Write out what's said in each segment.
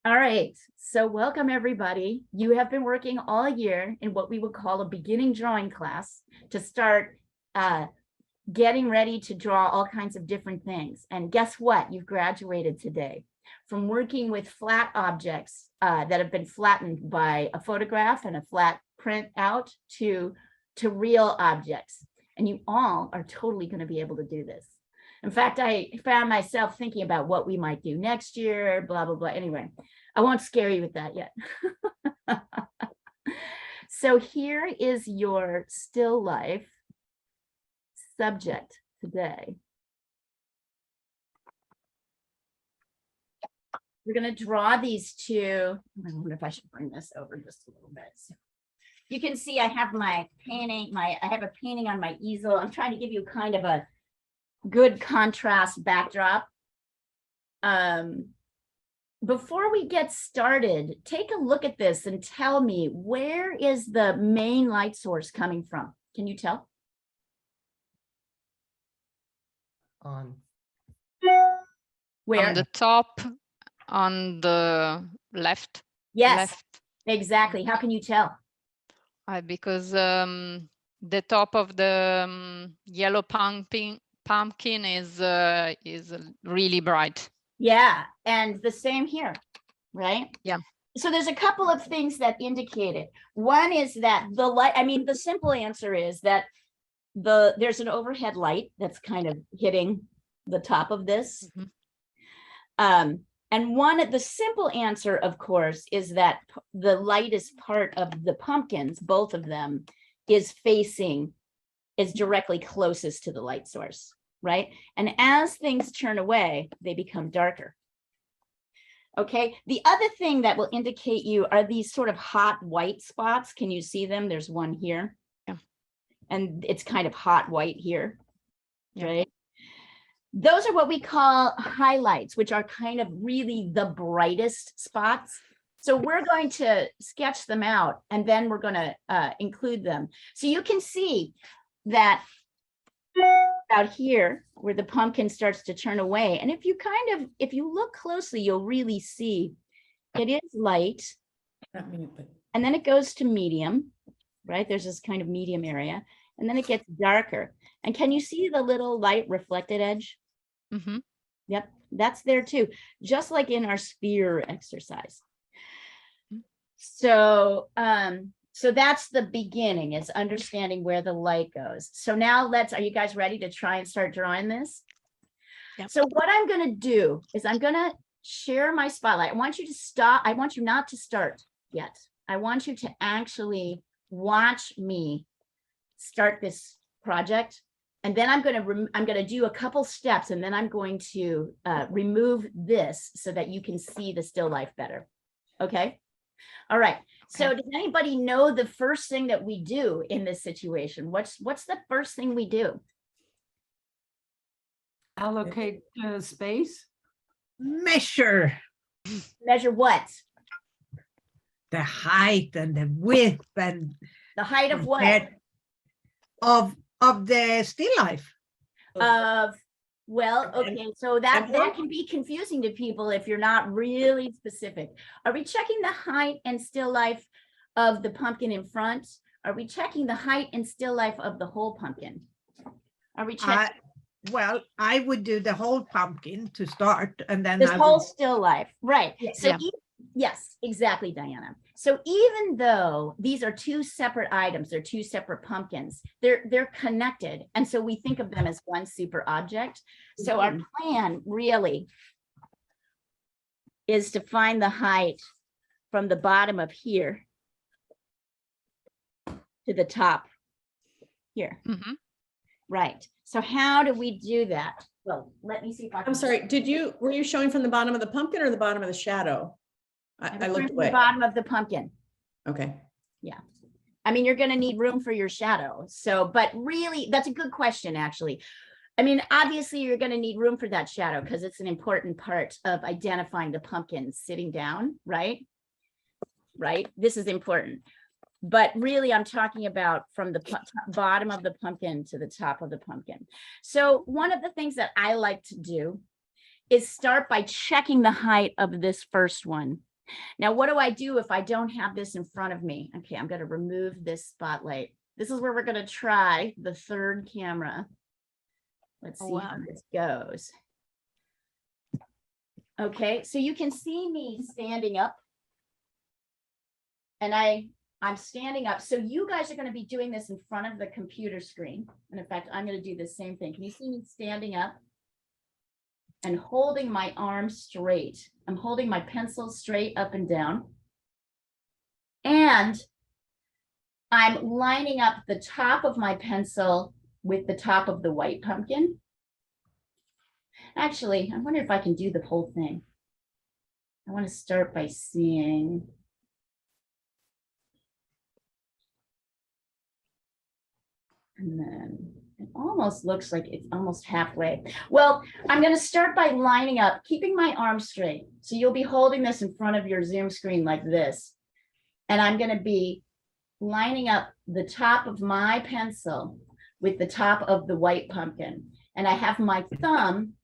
All right, so welcome everybody. You have been working all year in what we would call a beginning drawing class to start getting ready to draw all kinds of different things. And guess what? You've graduated today from working with flat objects that have been flattened by a photograph and a flat print out to real objects. And you all are totally going to be able to do this. In fact, I found myself thinking about what we might do next year, blah, blah, blah. Anyway, I won't scare you with that yet. So here is your still life subject today. We're going to draw these two. I wonder if I should bring this over just a little bit. So you can see I have my painting, I have a painting on my easel. I'm trying to give you kind of a good contrast backdrop. Before we get started, take a look at this and tell me, where is the main light source coming from? Can you tell? On Where? On the top, on the left. Yes, Left. exactly. How can you tell? Because the top of the yellow pumpkin is really bright. Yeah, and the same here, right? Yeah. So there's a couple of things that indicate it. One is that the light, I mean, the simple answer is that there's an overhead light that's kind of hitting the top of this. Mhm. And the simple answer, of course, is that the lightest part of the pumpkins, both of them, is directly closest to the light source, right? And as things turn away, they become darker. Okay, the other thing that will indicate you are these sort of hot white spots. Can you see them? There's one here. Yeah. And it's kind of hot white here, Yeah. right? Those are what we call highlights, which are kind of really the brightest spots. So we're going to sketch them out and then we're going to include them. So you can see that out here where the pumpkin starts to turn away. And if you look closely, you'll really see it is light. And then it goes to medium, right? There's this kind of medium area. And then it gets darker. And can you see the little light reflected edge? Mm-hmm. Yep, that's there too, just like in our sphere exercise. So, so that's the beginning, is understanding where the light goes. So now are you guys ready to try and start drawing this? Yep. So what I'm going to do is I'm going to share my spotlight. I want you to stop. I want you not to start yet. I want you to actually watch me start this project. And then I'm going to do a couple steps, and then I'm going to remove this so that you can see the still life better. Okay. All right. So does anybody know the first thing that we do in this situation? What's the first thing we do? allocate space. Measure Measure what? the height and the width and The height of what? of the still life. Well, okay, so that can be confusing to people if you're not really specific. Are we checking the height and still life of the pumpkin in front? Are we checking the height and still life of the whole pumpkin? Are we checking? Well, I would do the whole pumpkin to start, and then This I whole would, still life, right? So Yeah. yes, exactly, Diana. So even though these are two separate items, they're two separate pumpkins, they're connected, and so we think of them as one super object. So our plan really is to find the height from the bottom of here to the top here. Mm-hmm. Right. So how do we do that? Well, let me see if I can. I'm sorry, were you showing from the bottom of the pumpkin or the bottom of the shadow? I looked From the away. bottom of the pumpkin. Okay. I mean, you're going to need room for your shadow. So, but really, that's a good question, actually. I mean, obviously, you're going to need room for that shadow because it's an important part of identifying the pumpkin sitting down, right? Right? This is important. But really, I'm talking about from the bottom of the pumpkin to the top of the pumpkin. So one of the things that I like to do is start by checking the height of this first one. Now, what do I do if I don't have this in front of me? Okay, I'm going to remove this spotlight. This is where we're going to try the third camera. Let's Oh, see how wow. this goes. Okay, so you can see me standing up. And I'm standing up. So you guys are going to be doing this in front of the computer screen. And in fact, I'm going to do the same thing. Can you see me standing up and holding my arm straight? I'm holding my pencil straight up and down. And I'm lining up the top of my pencil with the top of the white pumpkin. Actually, I wonder if I can do the whole thing. I want to start by seeing. And then it almost looks like it's almost halfway. Well, I'm going to start by lining up, keeping my arm straight. So you'll be holding this in front of your Zoom screen like this. And I'm going to be lining up the top of my pencil with the top of the white pumpkin. And I have my thumb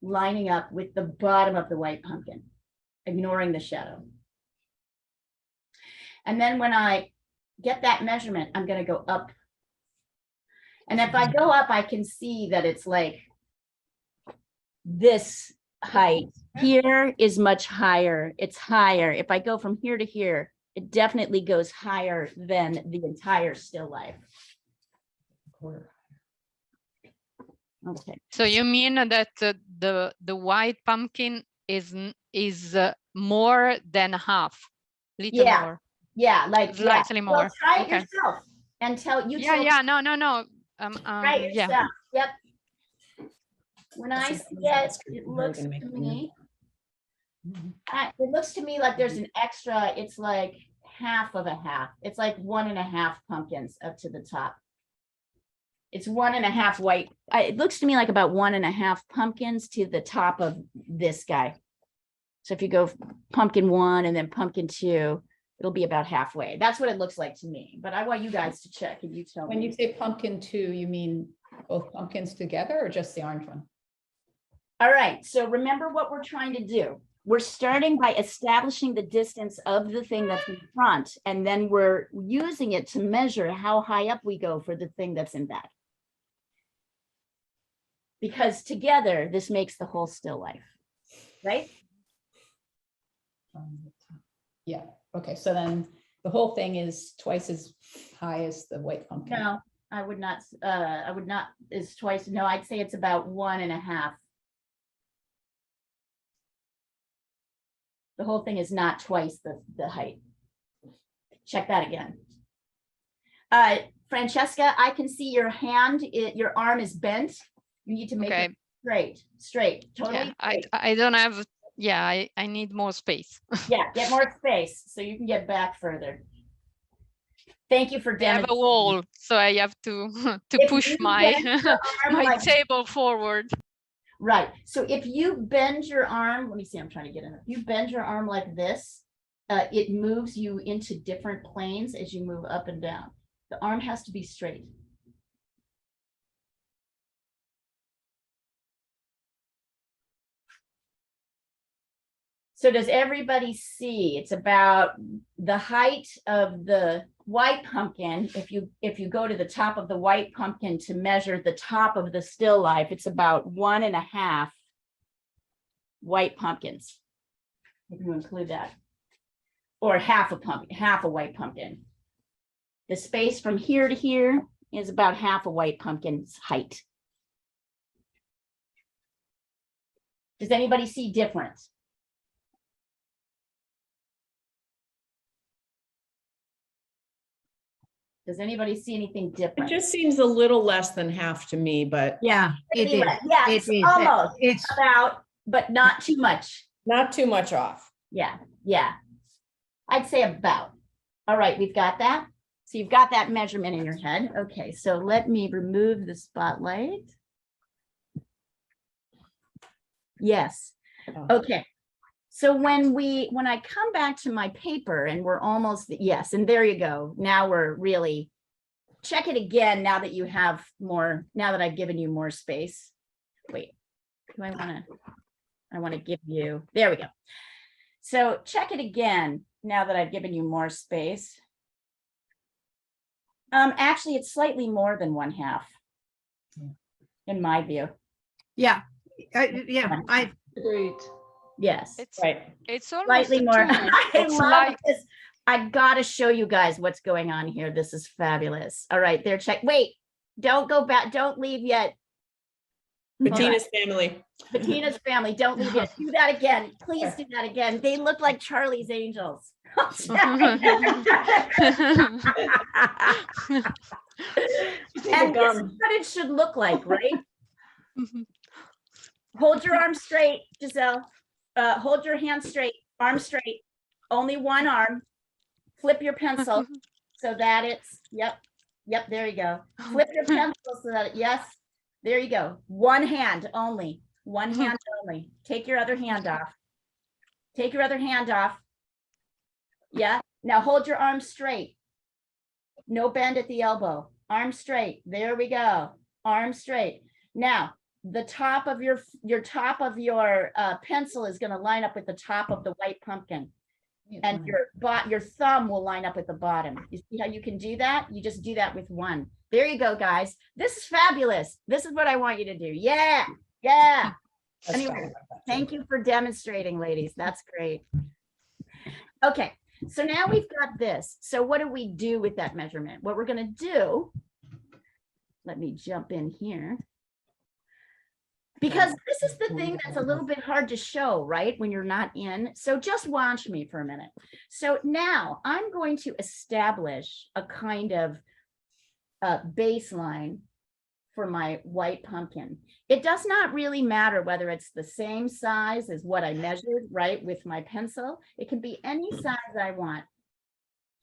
lining up with the bottom of the white pumpkin, ignoring the shadow. And then when I get that measurement, I'm going to go up. And if I go up, I can see that it's like this height. Here is much higher. It's higher. If I go from here to here, it definitely goes higher than the entire still life. Okay. So you mean that the white pumpkin is more than half, little Yeah. more, Yeah, like slightly Well, more. try it Okay. yourself and tell you. Yeah, no. Try it Yeah. yourself. Yep. When I That's see something it, that's it we're looks gonna to make it me. It looks to me like there's an extra. It's like half of a half. It's like 1.5 pumpkins up to the top. It's 1.5 white. It looks to me like about 1.5 pumpkins to the top of this guy. So if you go pumpkin 1 and then pumpkin 2, it'll be about halfway. That's what it looks like to me. But I want you guys to check and you tell When me. you say pumpkin 2, you mean both pumpkins together or just the orange one? All right, so remember what we're trying to do. We're starting by establishing the distance of the thing that's in front, and then we're using it to measure how high up we go for the thing that's in back. Because together, this makes the whole still life, right? Yeah, okay, so then the whole thing is twice as high as the white pumpkin. No, I would not, is twice, no, I'd say it's about 1.5. The whole thing is not twice the height. Check that again. Francesca, I can see your hand, your arm is bent. You need to make Okay. it straight, totally Yeah, straight. I don't have. Yeah, I need more space. Yeah, get more space so you can get back further. Thank you for I have a demonstrating. wall, so I have to If push you my bend your arm my like- table forward. Right, so if you bend your arm, let me see, I'm trying to get in it. You bend your arm like this, it moves you into different planes as you move up and down. The arm has to be straight. So does everybody see? It's about the height of the white pumpkin. If you go to the top of the white pumpkin to measure the top of the still life, it's about 1.5 white pumpkins. If you include that, or half a white pumpkin. The space from here to here is about half a white pumpkin's height. Does anybody see difference? Does anybody see anything It different? just seems a little less than half to me, but Yeah, it is. Anyway, yeah, It it's is. almost It's, about, but not too much. not too much off. Yeah, yeah. I'd say about. All right, we've got that. So you've got that measurement in your head. Okay, so let me remove the spotlight. Yes. Oh. Okay. So when I come back to my paper and we're almost, yes, and there you go. Now we're really, check it again now that you have more, now that I've given you more space. Wait, do I want to give you, there we go. So check it again, now that I've given you more space. Actually, it's slightly more than 1/2. In my view, Yeah, I Agreed. yes. It's Right. it's almost Slightly a more. two. I It's love like this. I gotta show you guys what's going on here. This is fabulous. All right, there, check. Wait, don't go back. Don't leave yet. Bettina's family. Bettina's family, don't leave yet. Do that again. Please do that again. They look like Charlie's Angels. And this is what it should look like, right? Hold your arm straight, Giselle. Hold your hand straight, arm straight. Only one arm. Flip your pencil so that it's, yep, there you go. Flip your pencil so that, yes, there you go. One hand only, one hand only. Take your other hand off. Take your other hand off. Yeah, now hold your arm straight. No bend at the elbow. Arm straight. There we go. Arm straight. Now, the top of your pencil is going to line up with the top of the white pumpkin, and your thumb will line up with the bottom. You see how you can do that? You just do that with one. There you go, guys. This is fabulous. This is what I want you to do. Yeah, yeah. Anyway, thank you for demonstrating, ladies. That's great. Okay, so now we've got this. So what do we do with that measurement? What we're going to do, let me jump in here. Because this is the thing that's a little bit hard to show, right? When you're not in. So just watch me for a minute. So now I'm going to establish a kind of baseline for my white pumpkin. It does not really matter whether it's the same size as what I measured, right, with my pencil. It can be any size I want.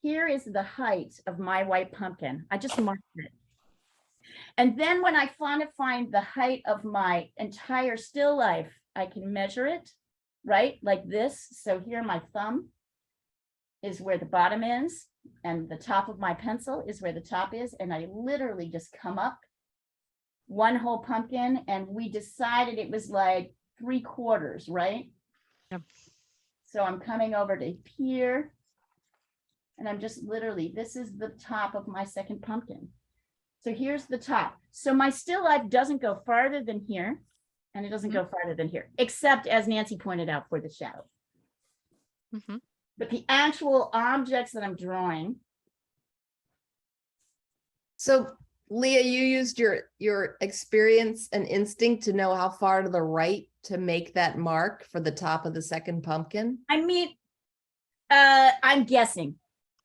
Here is the height of my white pumpkin. I just marked it. And then when I want to find the height of my entire still life, I can measure it, right, like this. So here my thumb is where the bottom is, and the top of my pencil is where the top is. And I literally just come up one whole pumpkin, and we decided it was like 3/4, right? Yep. So I'm coming over to here, and I'm just literally, this is the top of my second pumpkin. So here's the top. So my still life doesn't go farther than here, and it doesn't go farther than here, except as Nancy pointed out for the shadow. But the actual objects that I'm drawing. So Leah, you used your experience and instinct to know how far to the right to make that mark for the top of the second pumpkin. I mean, I'm guessing.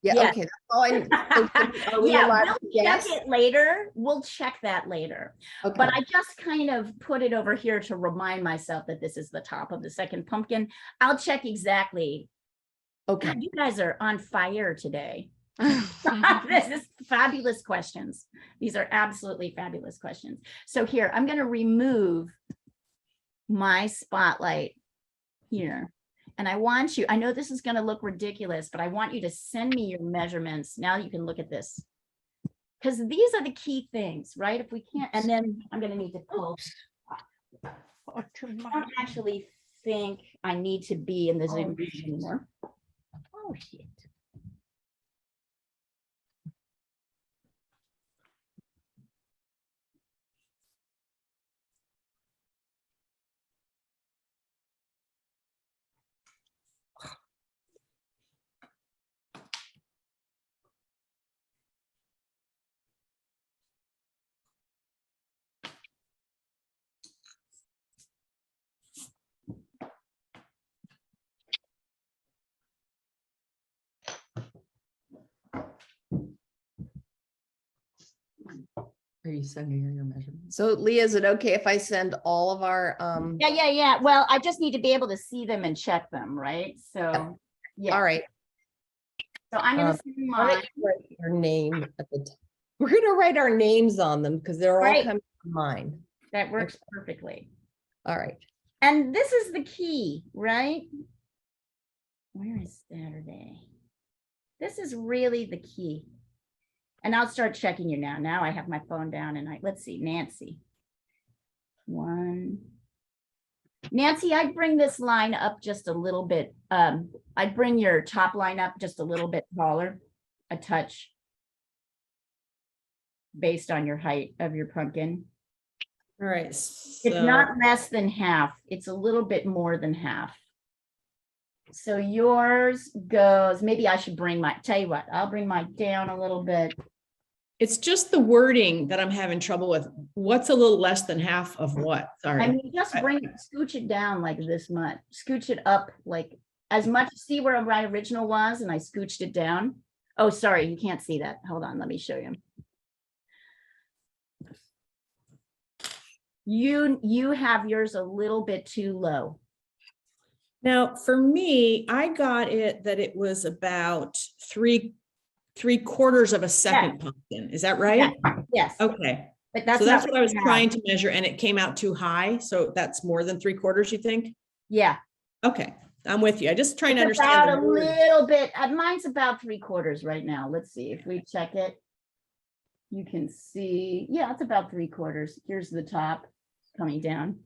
Yeah, Yeah. okay. That's all are we Yeah, allowed we'll to guess? check it later. We'll check that later. Okay. But I just kind of put it over here to remind myself that this is the top of the second pumpkin. I'll check exactly. Okay. God, you guys are on fire today. This is fabulous questions. These are absolutely fabulous questions. So here, I'm going to remove my spotlight here. And I want you, I know this is going to look ridiculous, but I want you to send me your measurements. Now you can look at this. Because these are the key things, right? If we can't, and then I'm going to need to pull. I don't actually think I need to be in the Zoom meeting anymore. Oh, shit. Are you sending her your measurements? So Leah, is it okay if I send all of our Yeah. Well, I just need to be able to see them and check them, right? So, yeah. all right. So I'm going to send Why don't mine. you write your name at the top? We're gonna write our names on them because they're all Right. coming to mine. That works perfectly. All right. And this is the key, right? Where is Saturday? This is really the key. And I'll start checking you now. Now I have my phone down and let's see, Nancy. 1, Nancy, I'd bring this line up just a little bit. I'd bring your top line up just a little bit taller, a touch. Based on your height of your pumpkin. All right. It's So not less than half. It's a little bit more than half. So yours goes, maybe I should bring my, tell you what, I'll bring mine down a little bit. it's just the wording that I'm having trouble with. What's a little less than half of what? I Sorry. mean, just bring it, scooch it down like this much, scooch it up like as much, see where my original was and I scooched it down. Oh, sorry, you can't see that. Hold on, let me show you. You have yours a little bit too low. Now, for me, I got it that it was about three quarters of a second pumpkin. Is that right? Yes, Okay. but that's So that's not what I was you have. trying to measure and it came out too high. So that's more than 3/4, you think? Yeah. Okay, I'm with you. I just trying to It's understand. about the a word. little bit, mine's about 3/4 right now. Let's see if we check it. You can see, yeah, it's about 3/4. Here's the top coming down.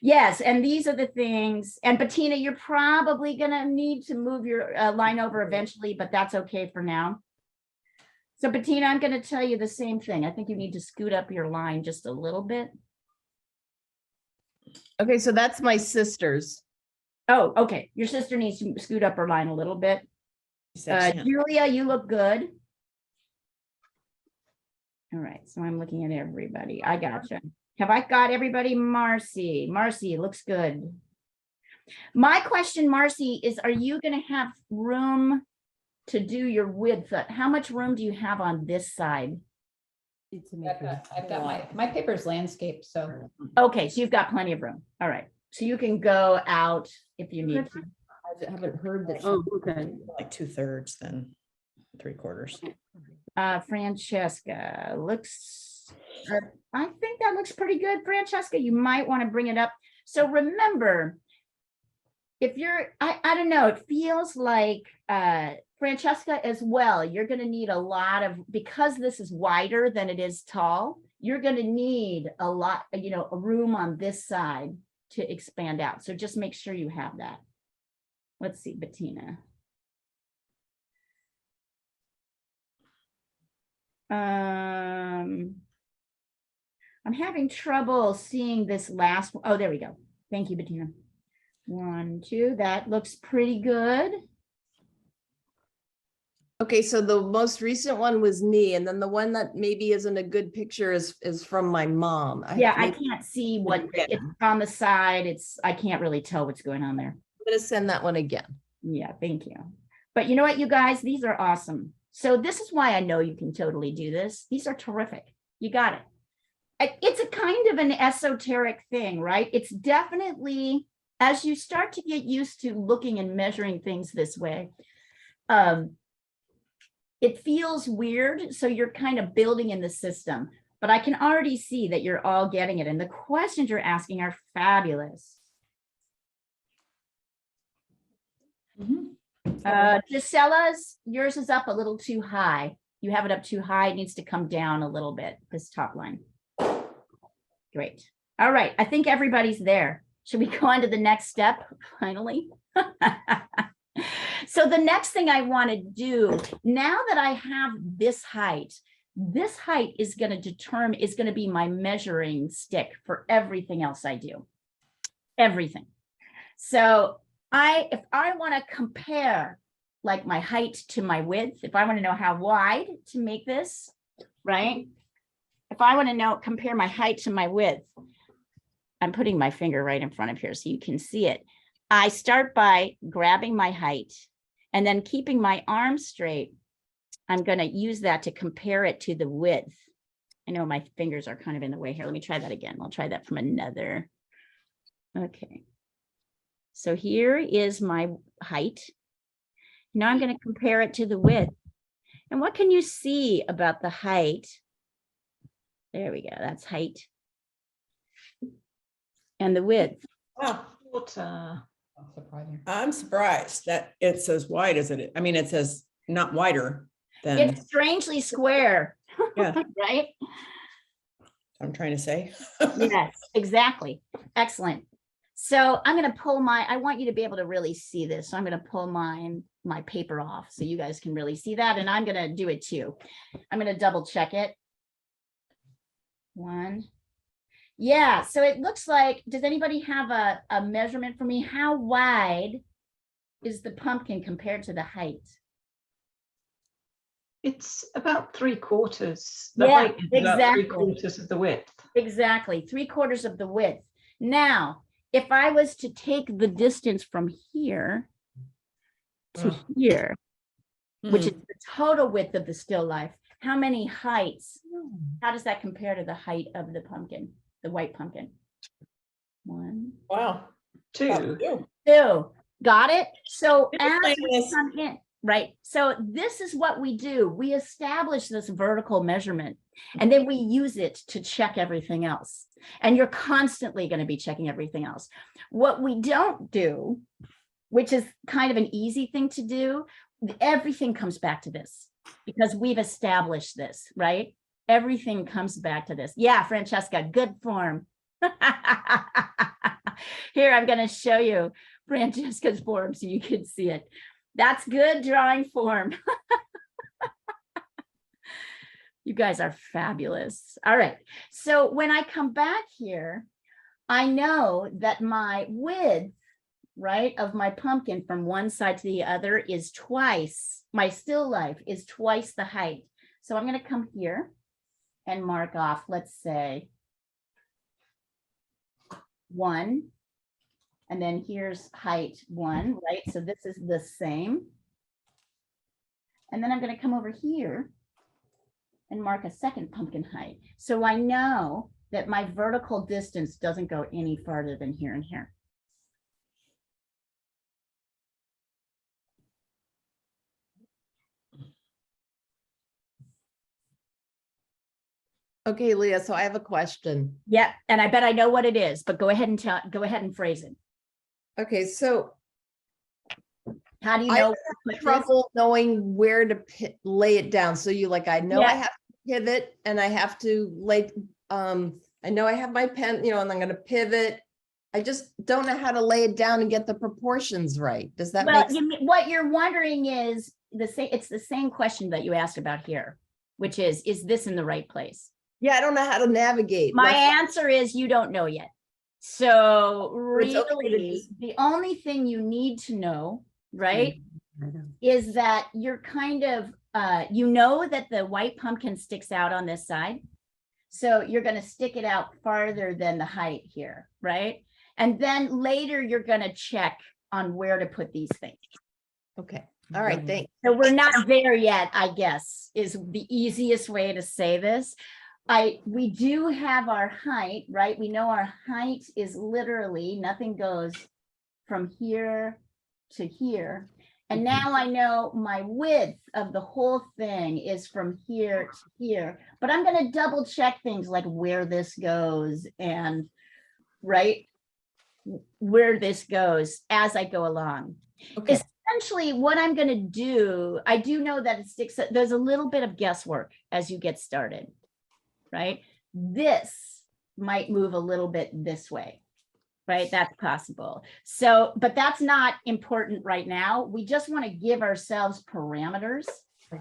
Yes, and these are the things, and Bettina, you're probably gonna need to move your line over eventually, but that's okay for now. So Bettina, I'm gonna tell you the same thing. I think you need to scoot up your line just a little bit. Okay, so that's my sister's. Oh, okay. Your sister needs to scoot up her line a little bit. Julia, you look good. All right, so I'm looking at everybody. I gotcha. Have I got everybody? Marcy, looks good. My question, Marcy, is are you gonna have room to do your width? How much room do you have on this side? I've got my paper's landscape, so. Okay, so you've got plenty of room. All right, so you can go out if you need to. I haven't heard that. Oh, okay. Like 2/3 then 3/4. Francesca looks, I think that looks pretty good, Francesca. You might want to bring it up. So remember, if you're, I don't know, it feels like Francesca as well, you're going to need a lot of, because this is wider than it is tall, you're going to need a lot, you know, a room on this side to expand out. So just make sure you have that. Let's see, Bettina. I'm having trouble seeing this last one. Oh, there we go. Thank you, Bettina. 1, 2, that looks pretty good. Okay, so the most recent one was me, and then the one that maybe isn't a good picture is from my mom. Yeah, I maybe- can't see what Yeah. it's on the side. I can't really tell what's going on there. I'm gonna send that one again. Yeah, thank you. But you know what, you guys, these are awesome. So this is why I know you can totally do this. These are terrific. You got it. It's a kind of an esoteric thing, right? It's definitely, as you start to get used to looking and measuring things this way, it feels weird. So you're kind of building in the system, but I can already see that you're all getting it. And the questions you're asking are fabulous. Gisella's, yours is up a little too high. You have it up too high. It needs to come down a little bit, this top line. Great. All right. I think everybody's there. Should we go on to the next step finally? So the next thing I want to do, now that I have this height is going to determine, is going to be my measuring stick for everything else I do. Everything. So if I want to compare like my height to my width, if I want to know how wide to make this, right? If I want to compare my height to my width, I'm putting my finger right in front of here so you can see it. I start by grabbing my height and then keeping my arm straight. I'm going to use that to compare it to the width. I know my fingers are kind of in the way here. Let me try that again. I'll try that from another. Okay. So here is my height. Now I'm going to compare it to the width. And what can you see about the height? There we go. That's height. And the width. Wow. Surprising. I'm surprised that it's as wide as it is. I mean, it says not wider than It's strangely square, yeah, right? I'm trying to say. Yes, exactly. Excellent. So I'm gonna pull I want you to be able to really see this. So I'm gonna pull my paper off so you guys can really see that. And I'm gonna do it too. I'm gonna double check it. One. Yeah, so it looks like, does anybody have a measurement for me? How wide is the pumpkin compared to the height? It's about 3/4. Yeah, height is about exactly. 3/4 of the width. Exactly, 3/4 of the width. Now, if I was to take the distance from here to here, which is the total width of the still life, how many heights? How does that compare to the height of the pumpkin, the white pumpkin? 1, Wow. 2. 2. Got it? So It's as like we this. come in, right? So this is what we do. We establish this vertical measurement and then we use it to check everything else. And you're constantly going to be checking everything else. What we don't do, which is kind of an easy thing to do, everything comes back to this because we've established this, right? Everything comes back to this. Yeah, Francesca, good form. Here, I'm going to show you Francesca's form so you can see it. That's good drawing form. You guys are fabulous. All right. So when I come back here, I know that my width, right, of my pumpkin from one side to the other is twice, my still life is twice the height. So I'm going to come here and mark off, let's say 1. And then here's height 1, right? So this is the same. And then I'm going to come over here and mark a second pumpkin height. So I know that my vertical distance doesn't go any farther than here and here. Okay, Leah, so I have a question. Yeah, and I bet I know what it is, but go ahead and phrase it. Okay, so How do you I know? have what to put this? trouble knowing where to lay it down. So I know I Yeah. have to pivot and I have to I know I have my pen, and I'm going to pivot. I just don't know how to lay it down and get the proportions right. Does that Well, make sense? what you're wondering is it's the same question that you asked about here, which is this in the right place? Yeah, I don't know how to navigate. My That's- answer is you don't know yet. So It's okay to really, just- the only thing you need to know, right, is that you're kind of, you know that the white pumpkin sticks out on this side. So you're going to stick it out farther than the height here, right? And then later you're going to check on where to put these things. Okay. All right. Thanks. So we're not there yet, I guess, is the easiest way to say this. We do have our height, right? We know our height is literally, nothing goes from here to here. And now I know my width of the whole thing is from here to here, but I'm going to double check things like where this goes and right where this goes as I go along. Okay. Essentially what I'm going to do, I do know that it sticks, there's a little bit of guesswork as you get started, right? This might move a little bit this way. Right, that's possible. So, but that's not important right now. We just want to give ourselves parameters,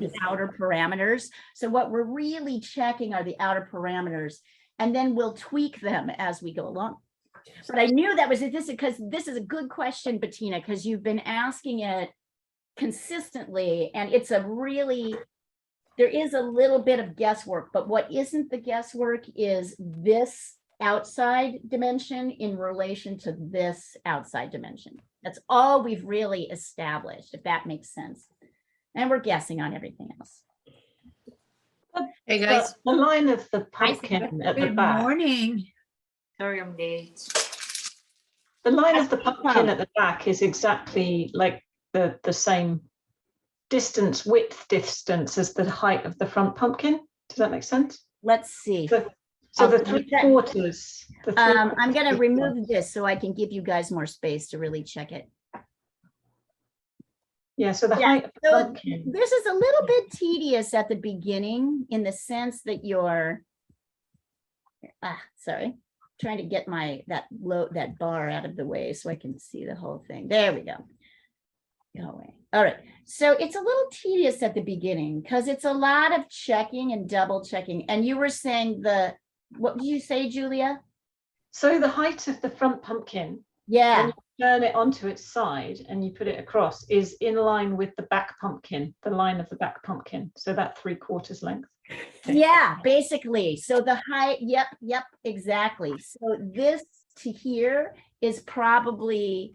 the outer parameters. So what we're really checking are the outer parameters, and then we'll tweak them as we go along. But I knew that was this because this is a good question, Bettina, because you've been asking it consistently, and it's there is a little bit of guesswork, but what isn't the guesswork is this outside dimension in relation to this outside dimension. That's all we've really established, if that makes sense. And we're guessing on everything else. Hey, guys. The line of the pumpkin at the Good back. morning. Sorry, I'm late. The line of the pumpkin at the back is exactly like the same width distance as the height of the front pumpkin. Does that make sense? Let's see. So the I'll three do that. quarters. I'm going to remove this so I can give you guys more space to really check it. Yeah, so the Yeah, height of the so pumpkin. this is a little bit tedious at the beginning in the sense that you're, sorry. trying to get that bar out of the way so I can see the whole thing. There we go. Go away. All right. So it's a little tedious at the beginning because it's a lot of checking and double checking. And you were saying what did you say, Julia? So the height of the front pumpkin, Yeah. when you turn it onto its side and you put it across, is in line with the back pumpkin, the line of the back pumpkin. So that 3/4 length. Yeah, basically. So the height, yep, exactly. So this to here is probably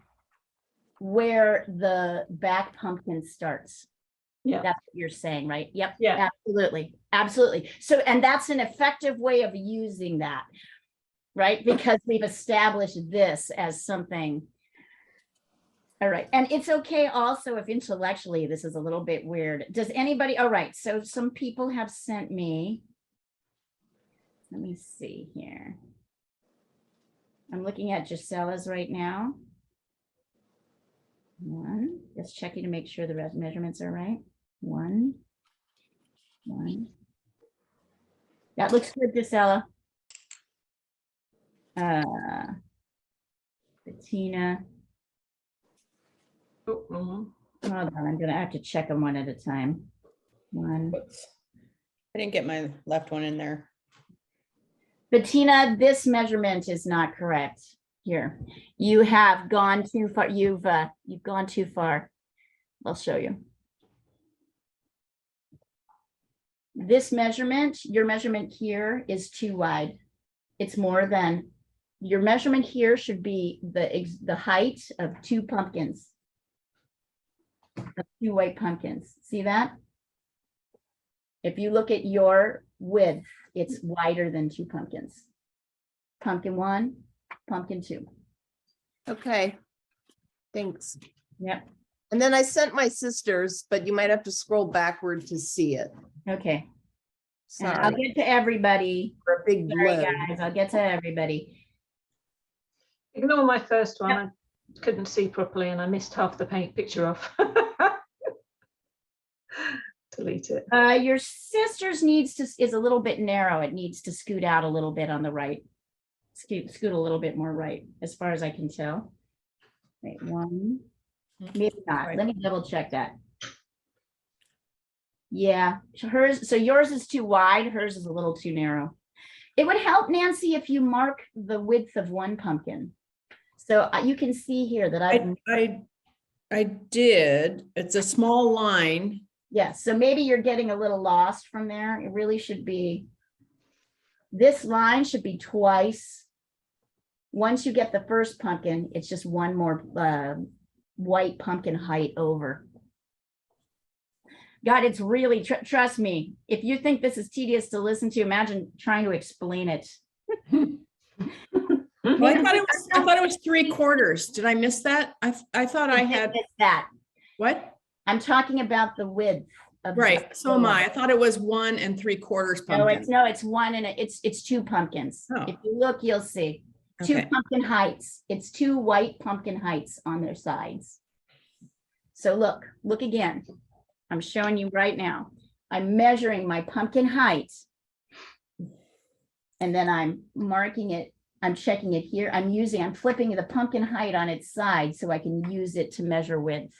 where the back pumpkin starts. Yeah. That's what you're saying, right? Yep. Yeah. Absolutely. So, and that's an effective way of using that, right? Because we've established this as something. All right. And it's okay also if intellectually this is a little bit weird. Does anybody, all right. So some people have sent me, let me see here. I'm looking at Gisella's right now. Just checking to make sure the measurements are right. One. That looks good, Gisela. Bettina. Oh, wrong one. Hold on, I'm gonna have to check them one at a time. One. Whoops. I didn't get my left one in there. Bettina, this measurement is not correct. Here, you have gone too far. You've gone too far. I'll show you. This measurement, your measurement here is too wide. It's more than, your measurement here should be the height of 2 pumpkins. Of 2 white pumpkins. See that? If you look at your width, it's wider than 2 pumpkins. Pumpkin 1, pumpkin 2. Okay. Thanks. Yep. And then I sent my sisters, but you might have to scroll backward to see it. Okay. And I'll Sorry get to everybody. for a big Sorry, load. guys. I'll get to everybody. Ignore my first one. I couldn't see properly and I missed half the picture off. Delete it. Your sister's is a little bit narrow. It needs to scoot out a little bit on the right. Scoot a little bit more right, as far as I can tell. Wait, 1. Maybe not. Let me double check that. Yeah, so yours is too wide. Hers is a little too narrow. It would help, Nancy, if you mark the width of 1 pumpkin. So you can see here that I did. It's a small line. yeah, so maybe you're getting a little lost from there. It really should be, this line should be twice. Once you get the first pumpkin, it's just 1 more white pumpkin height over. God, it's really, trust me, if you think this is tedious to listen to, imagine trying to explain it. Well, I thought it was 3/4. Did I miss that? I thought I had, It's that. what? I'm talking about the width. Of Right, so am I. I thought it was 1 3/4 pumpkin. No, it's 1 and it's 2 pumpkins. Oh. If you look, you'll see. 2 Okay. pumpkin heights. It's 2 white pumpkin heights on their sides. So look again. I'm showing you right now. I'm measuring my pumpkin height. And then I'm marking it. I'm checking it here. I'm flipping the pumpkin height on its side so I can use it to measure width.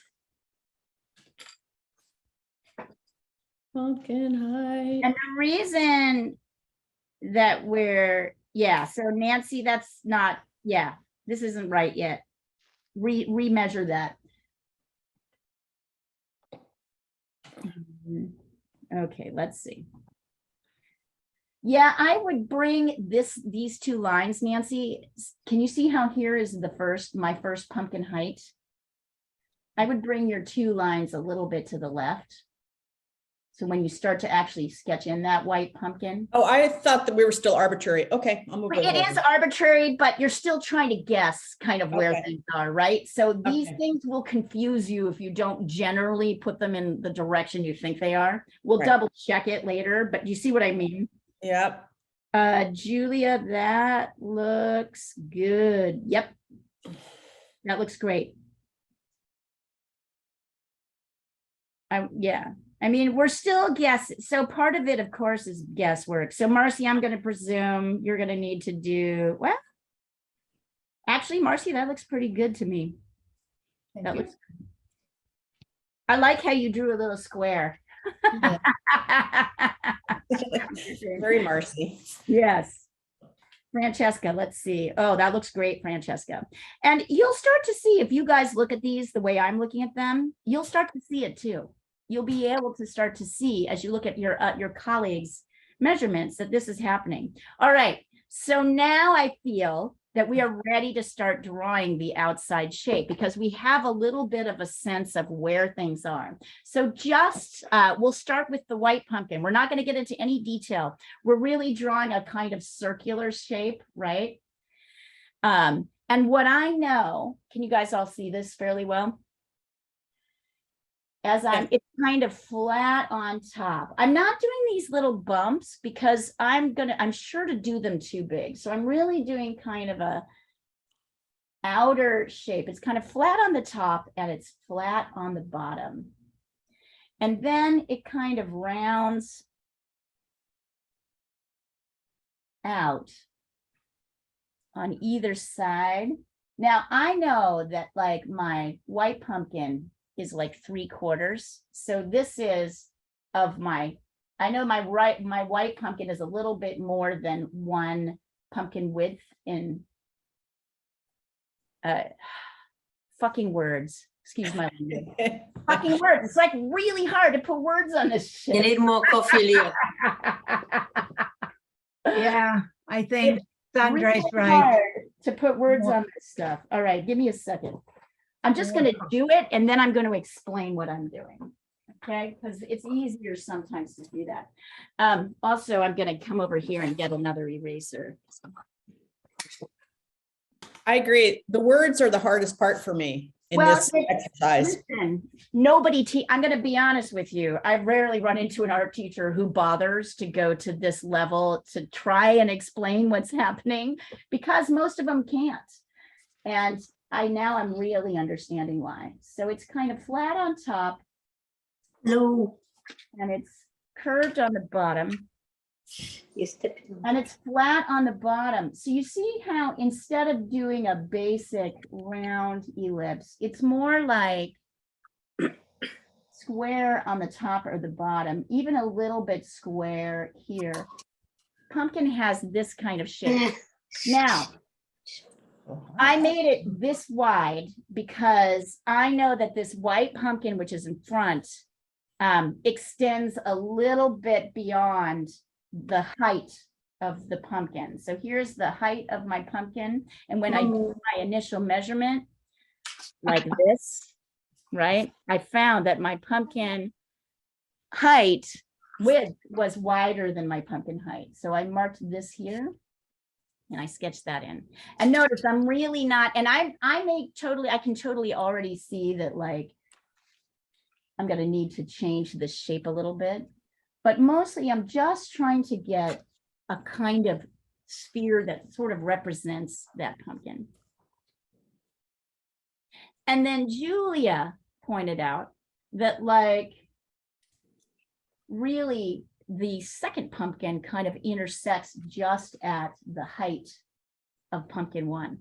Pumpkin height. And the reason that so Nancy, that's not, this isn't right yet. Remeasure that. Okay, let's see. Yeah, I would bring these 2 lines, Nancy. Can you see how here is my first pumpkin height? I would bring your 2 lines a little bit to the left. So when you start to actually sketch in that white pumpkin. Oh, I thought that we were still arbitrary. Okay, I'll move It is arbitrary, but you're still trying to guess kind of where Okay. things are, right? So these Okay. things will confuse you if you don't generally put them in the direction you think they are. We'll Right. double check it later, but you see what I mean? Yep. Julia, that looks good. Yep. That looks great. Yeah. I mean, we're still guessing. So part of it, of course, is guesswork. So Marcy, I'm going to presume you're going to need to do, well, Actually, Marcy, that looks pretty good to me. Thank That you. looks. I like how you drew a little square. Yeah. Very Marcy. Yes. Francesca, let's see. Oh, that looks great, Francesca. And you'll start to see, if you guys look at these the way I'm looking at them, you'll start to see it too. You'll be able to start to see as you look at your colleagues' measurements that this is happening. All right, so now I feel that we are ready to start drawing the outside shape because we have a little bit of a sense of where things are. So just, we'll start with the white pumpkin. We're not going to get into any detail. We're really drawing a kind of circular shape, right? And what I know, can you guys all see this fairly well? It's kind of flat on top. I'm not doing these little bumps because I'm sure to do them too big. So I'm really doing kind of a outer shape. It's kind of flat on the top and it's flat on the bottom. And then it kind of rounds out on either side. Now I know that like my white pumpkin is like 3/4. So this is of my, I know my white pumpkin is a little bit more than 1 pumpkin width in fucking words. Excuse my language. Fucking words. It's like really hard to put words on this shit. You need more coffee, Leo. Yeah, I think Sandra is Really right. hard to put words on this stuff. All right, give me a second. I'm just going to do it and then I'm going to explain what I'm doing. Okay, because it's easier sometimes to do that. Also, I'm going to come over here and get another eraser. I agree. The words are the hardest part for me in Well, this exercise. Listen, I'm going to be honest with you. I rarely run into an art teacher who bothers to go to this level to try and explain what's happening because most of them can't. And I'm really understanding why. So it's kind of flat on top. No, And it's curved on the bottom. you step it. And it's flat on the bottom. So you see how instead of doing a basic round ellipse, it's more like square on the top or the bottom, even a little bit square here. Pumpkin has this kind of shape. Now, I made it this wide because I know that this white pumpkin, which is in front, extends a little bit beyond the height of the pumpkin. So here's the height of my pumpkin. And when I do my initial measurement, like this, right? I found that my pumpkin width was wider than my pumpkin height. So I marked this here and I sketched that in. And notice I'm really not, and I can totally already see that like, I'm gonna need to change the shape a little bit, but mostly I'm just trying to get a kind of sphere that sort of represents that pumpkin. And then Julia pointed out that like, really the second pumpkin kind of intersects just at the height of pumpkin 1.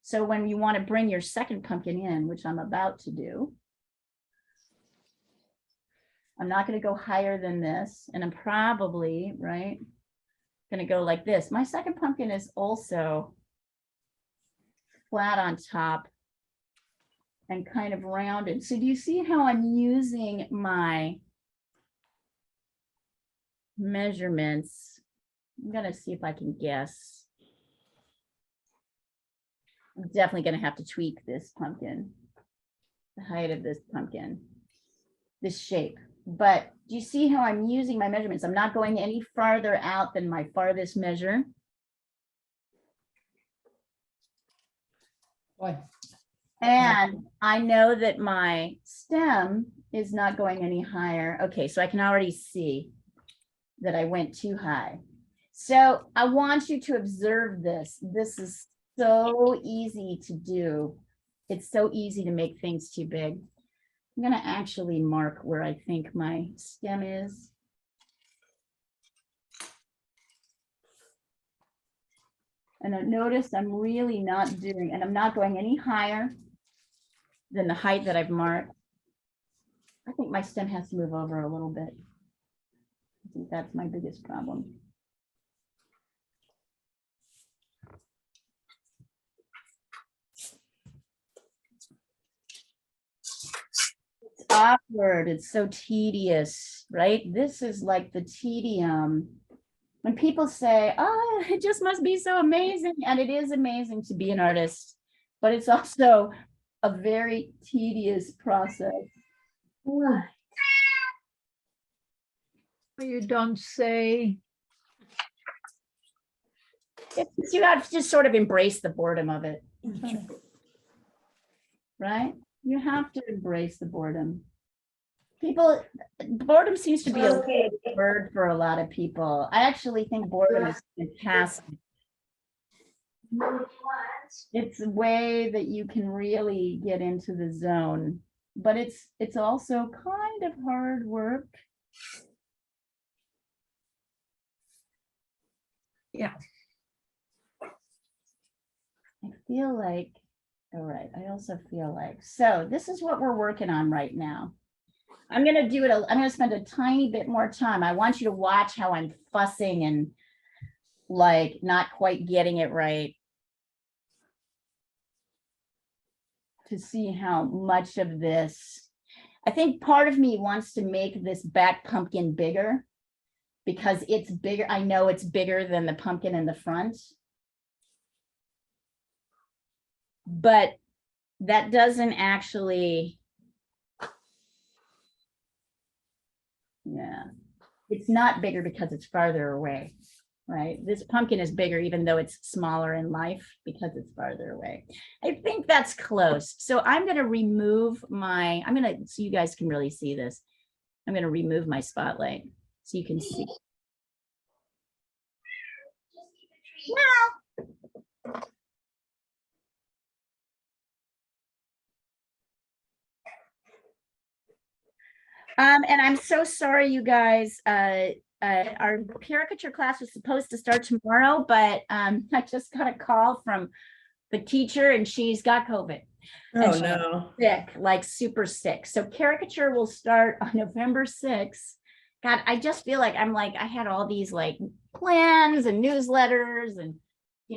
So when you want to bring your second pumpkin in, which I'm about to do, I'm not going to go higher than this. And I'm probably, right, going to go like this. My second pumpkin is also flat on top and kind of rounded. So do you see how I'm using my measurements? I'm going to see if I can guess. I'm definitely going to have to tweak this pumpkin, the height of this pumpkin, this shape. But do you see how I'm using my measurements? I'm not going any farther out than my farthest measure. Boy. And I know that my stem is not going any higher. Okay, so I can already see that I went too high. So I want you to observe this. This is so easy to do. It's so easy to make things too big. I'm going to actually mark where I think my stem is. And I noticed I'm really not doing, and I'm not going any higher than the height that I've marked. I think my stem has to move over a little bit. I think that's my biggest problem. It's awkward. It's so tedious, right? This is like the tedium. When people say, oh, it just must be so amazing. And it is amazing to be an artist, but it's also a very tedious process. You don't say. You have to just sort of embrace the boredom of it. Right? You have to embrace the boredom. People, boredom seems to be a word for a lot of people. I actually think boredom is fantastic. It's a way that you can really get into the zone, but it's also kind of hard work. Yeah. I feel like, all right, I also feel like, so this is what we're working on right now. I'm gonna do it, I'm gonna spend a tiny bit more time. I want you to watch how I'm fussing and like not quite getting it right. To see how much of this, I think part of me wants to make this back pumpkin bigger because it's bigger. I know it's bigger than the pumpkin in the front. But that doesn't actually, yeah, it's not bigger because it's farther away, right? This pumpkin is bigger even though it's smaller in life because it's farther away. I think that's close. So I'm going to remove my, so you guys can really see this. I'm going to remove my spotlight so you can see. Now, and I'm so sorry, you guys. Our caricature class was supposed to start tomorrow, but I just got a call from the teacher and she's got COVID. Oh, And she's no. sick, like super sick. So caricature will start on November 6th. God, I just feel like I had all these like plans and newsletters and,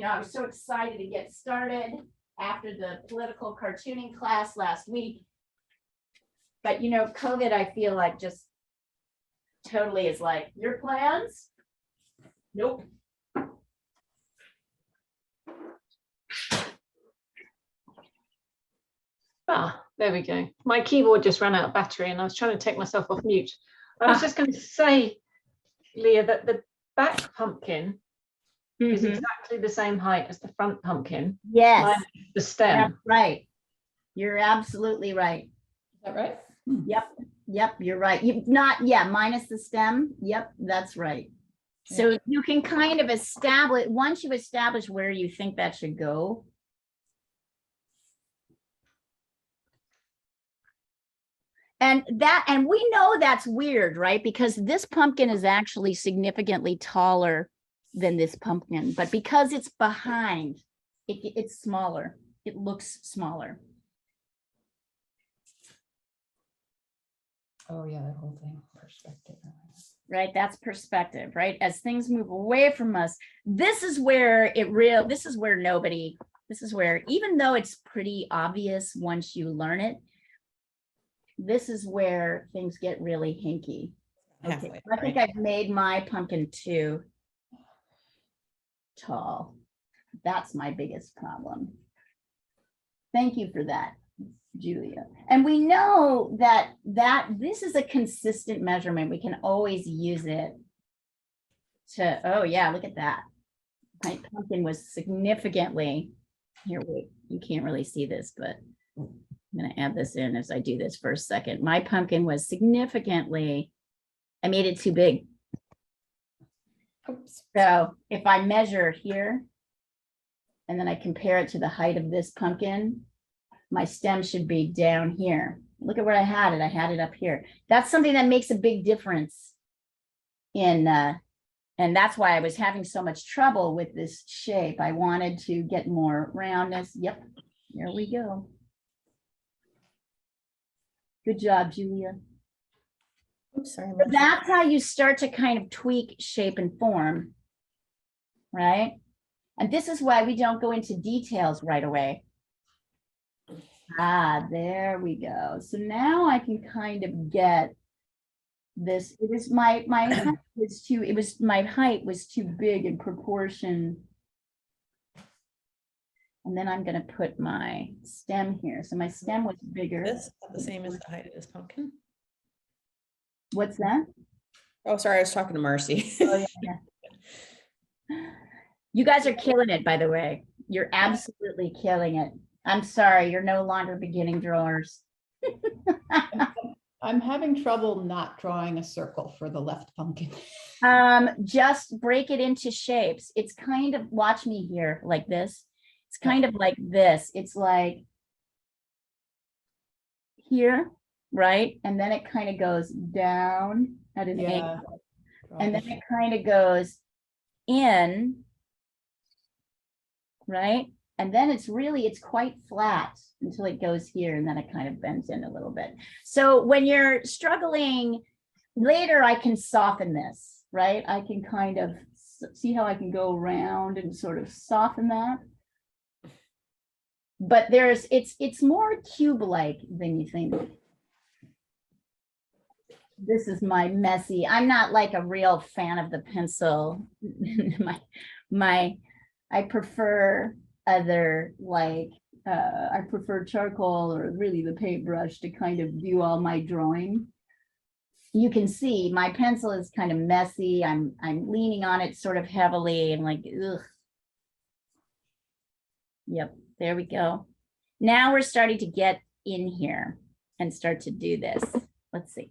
I was so excited to get started after the political cartooning class last week. But COVID, I feel like just totally is like, your plans? Nope. Ah, there we go. My keyboard just ran out of battery and I was trying to take myself off mute. I was just going to say, Leah, that the back pumpkin is exactly the same height as the front pumpkin. Yes, minus the stem. that's right. You're absolutely right. Is that right? Yep, you're right. Minus the stem. Yep, that's right. So you can kind of establish, once you establish where you think that should go. And we know that's weird, right? Because this pumpkin is actually significantly taller than this pumpkin, but because it's behind, it's smaller. It looks smaller. Oh, yeah, that whole thing, perspective. Right, that's perspective, right? As things move away from us, this is where even though it's pretty obvious once you learn it, this is where things get really hinky. Okay, I think I've made my pumpkin too tall. That's my biggest problem. Thank you for that, Julia. And we know that this is a consistent measurement. We can always use it to, oh yeah, look at that. My pumpkin was significantly, here, wait, you can't really see this, but I'm going to add this in as I do this for a second. My pumpkin was significantly, I made it too big. Oops. So if I measure here, and then I compare it to the height of this pumpkin, my stem should be down here. Look at where I had it. I had it up here. That's something that makes a big difference in And that's why I was having so much trouble with this shape. I wanted to get more roundness. Yep, there we go. Good job, Julia. Oops, sorry. So that's how you start to kind of tweak shape and form, right? And this is why we don't go into details right away. Ah, there we go. So now I can kind of get this. It was my height was too, my height was too big in proportion. And then I'm gonna put my stem here. So my stem was bigger. This the same as the height of this pumpkin. What's that? Oh, sorry, I was talking to Marcy. Oh, yeah. You guys are killing it, by the way. You're absolutely killing it. I'm sorry, you're no longer beginning drawers. I'm having trouble not drawing a circle for the left pumpkin. Just break it into shapes. It's kind of, watch me here, like this. It's kind of like this. It's like here, right? And then it kind of goes down at an angle. And then it kind of goes in, right? And then it's quite flat until it goes here, and then it kind of bends in a little bit. So when you're struggling later, I can soften this, right? I can kind of see how I can go around and sort of soften that. But it's more cube-like than you think. This is my messy, I'm not like a real fan of the pencil. I prefer other, like, I prefer charcoal or really the paintbrush to kind of do all my drawing. You can see my pencil is kind of messy. I'm leaning on it sort of heavily and like, ugh. Yep, there we go. Now we're starting to get in here and start to do this. Let's see.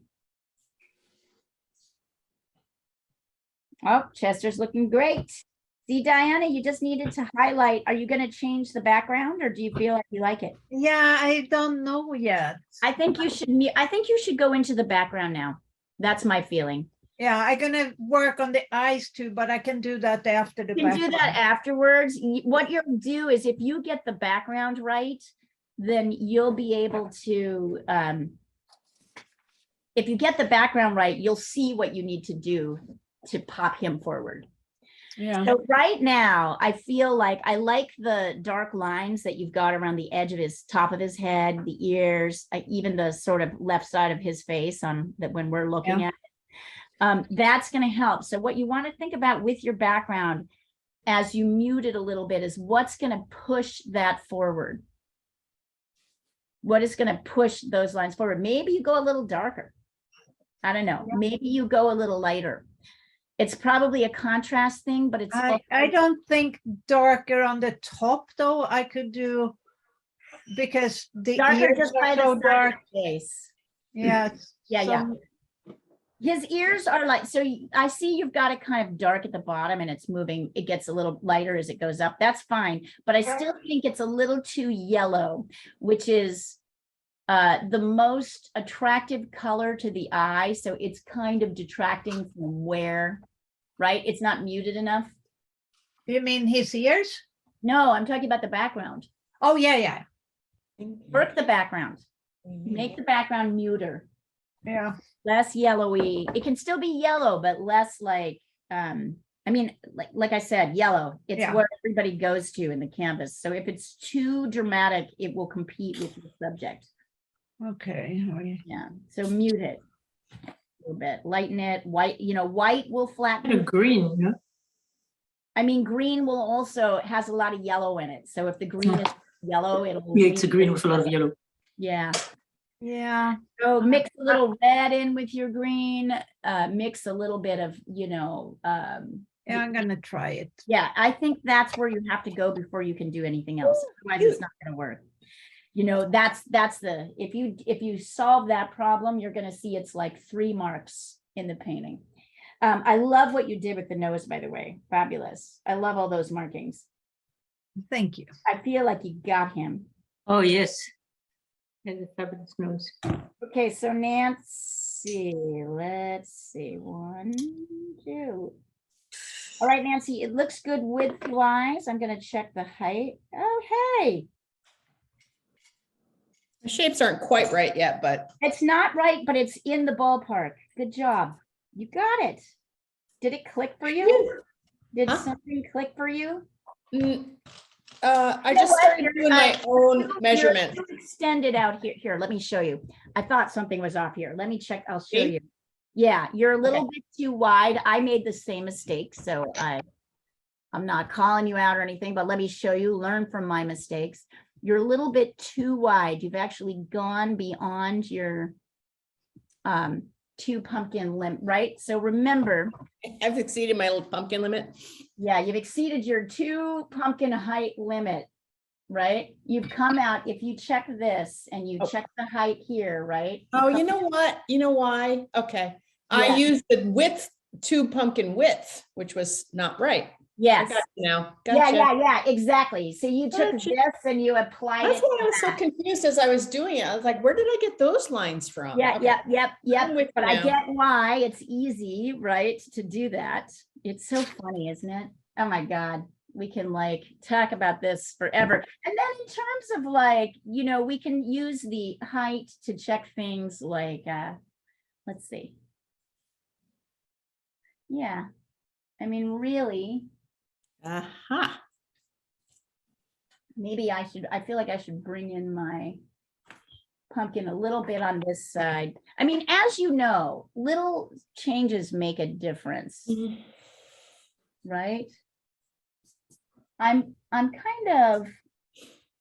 Oh, Chester's looking great. See, Diana, you just needed to highlight. Are you going to change the background or do you feel like you like it? Yeah, I don't know yet. I think you should go into the background now. That's my feeling. Yeah, I'm gonna work on the eyes too, but I can do that after the You can do that background. afterwards. What you'll do is if you get the background right, then you'll be able to, if you get the background right, you'll see what you need to do to pop him forward. Yeah. So right now, I feel like I like the dark lines that you've got around the edge of his top of his head, the ears, even the sort of left side of his face on that when we're looking at it. That's going to help. So what you want to think about with your background as you mute it a little bit is what's going to push that forward. What is going to push those lines forward? Maybe you go a little darker. I don't know. Maybe you go a little lighter. It's probably a contrast thing, but it's I don't think darker on the top though. I could do because the darker ears just by are the so side dark. of his face. Yeah. Yeah. His ears are like, so I see you've got it kind of dark at the bottom and it's moving. It gets a little lighter as it goes up. That's fine. But I still think it's a little too yellow, which is the most attractive color to the eye. So it's kind of detracting from where, right? It's not muted enough. You mean his ears? No, I'm talking about the background. Oh, yeah. Work the background. Make the background muter. Yeah. Less yellowy. It can still be yellow, but less like, I mean, like I said, yellow. It's where everybody goes to in the canvas. So if it's too dramatic, it will compete with the subject. Okay. Yeah. So mute it a little bit, lighten it. White, white will flatten. Green, yeah. I mean, green will also has a lot of yellow in it. So if the green is yellow, it'll. Yeah, it's a green with a lot of yellow. Yeah. Yeah. So mix a little red in with your green, mix a little bit of, Yeah, I'm gonna try it. yeah, I think that's where you have to go before you can do anything else. Otherwise, it's not gonna work. That's the, if you solve that problem, you're gonna see it's like 3 marks in the painting. I love what you did with the nose, by the way. Fabulous. I love all those markings. Thank you. I feel like you got him. Oh, yes. And the fabulous nose. Okay, so Nancy, let's see. 1, 2. All right, Nancy, it looks good width wise. I'm gonna check the height. Oh, hey, The shapes aren't quite right yet, but it's not right, but it's in the ballpark. Good job. You got it. Did it click for you? Did Huh? something click for you? mm, I You know just what? started You're doing my own You're measurement. too extended out here. Here, let me show you. I thought something was off here. Let me check. I'll show See? you. Yeah, you're a little Okay. bit too wide. I made the same mistake, so I'm not calling you out or anything, but let me show you, learn from my mistakes. You're a little bit too wide. You've actually gone beyond your 2 pumpkin limit, right? So remember, I've exceeded my little pumpkin limit. yeah, you've exceeded your 2 pumpkin height limit, right? You've come out, if you check this and you Oh. check the height here, right? Oh, you know what? You know why? Okay. Yeah. I used the width, 2 pumpkin width, which was not right. I Yes. got you now. Yeah, Gotcha. yeah, exactly. So you took Gotcha. this and you applied That's it. why I to was so that. confused as I was doing it. I was like, where did I get those lines from? Yeah, Okay. yep. I'm with But you I now. get why it's easy, right, to do that. It's so funny, isn't it? Oh my God, we can like talk about this forever. And then in terms of like, you know, we can use the height to check things like, let's see. Yeah, I mean, really, Aha. maybe I feel like I should bring in my pumpkin a little bit on this side. I mean, as you know, little changes make a difference, right? I'm kind of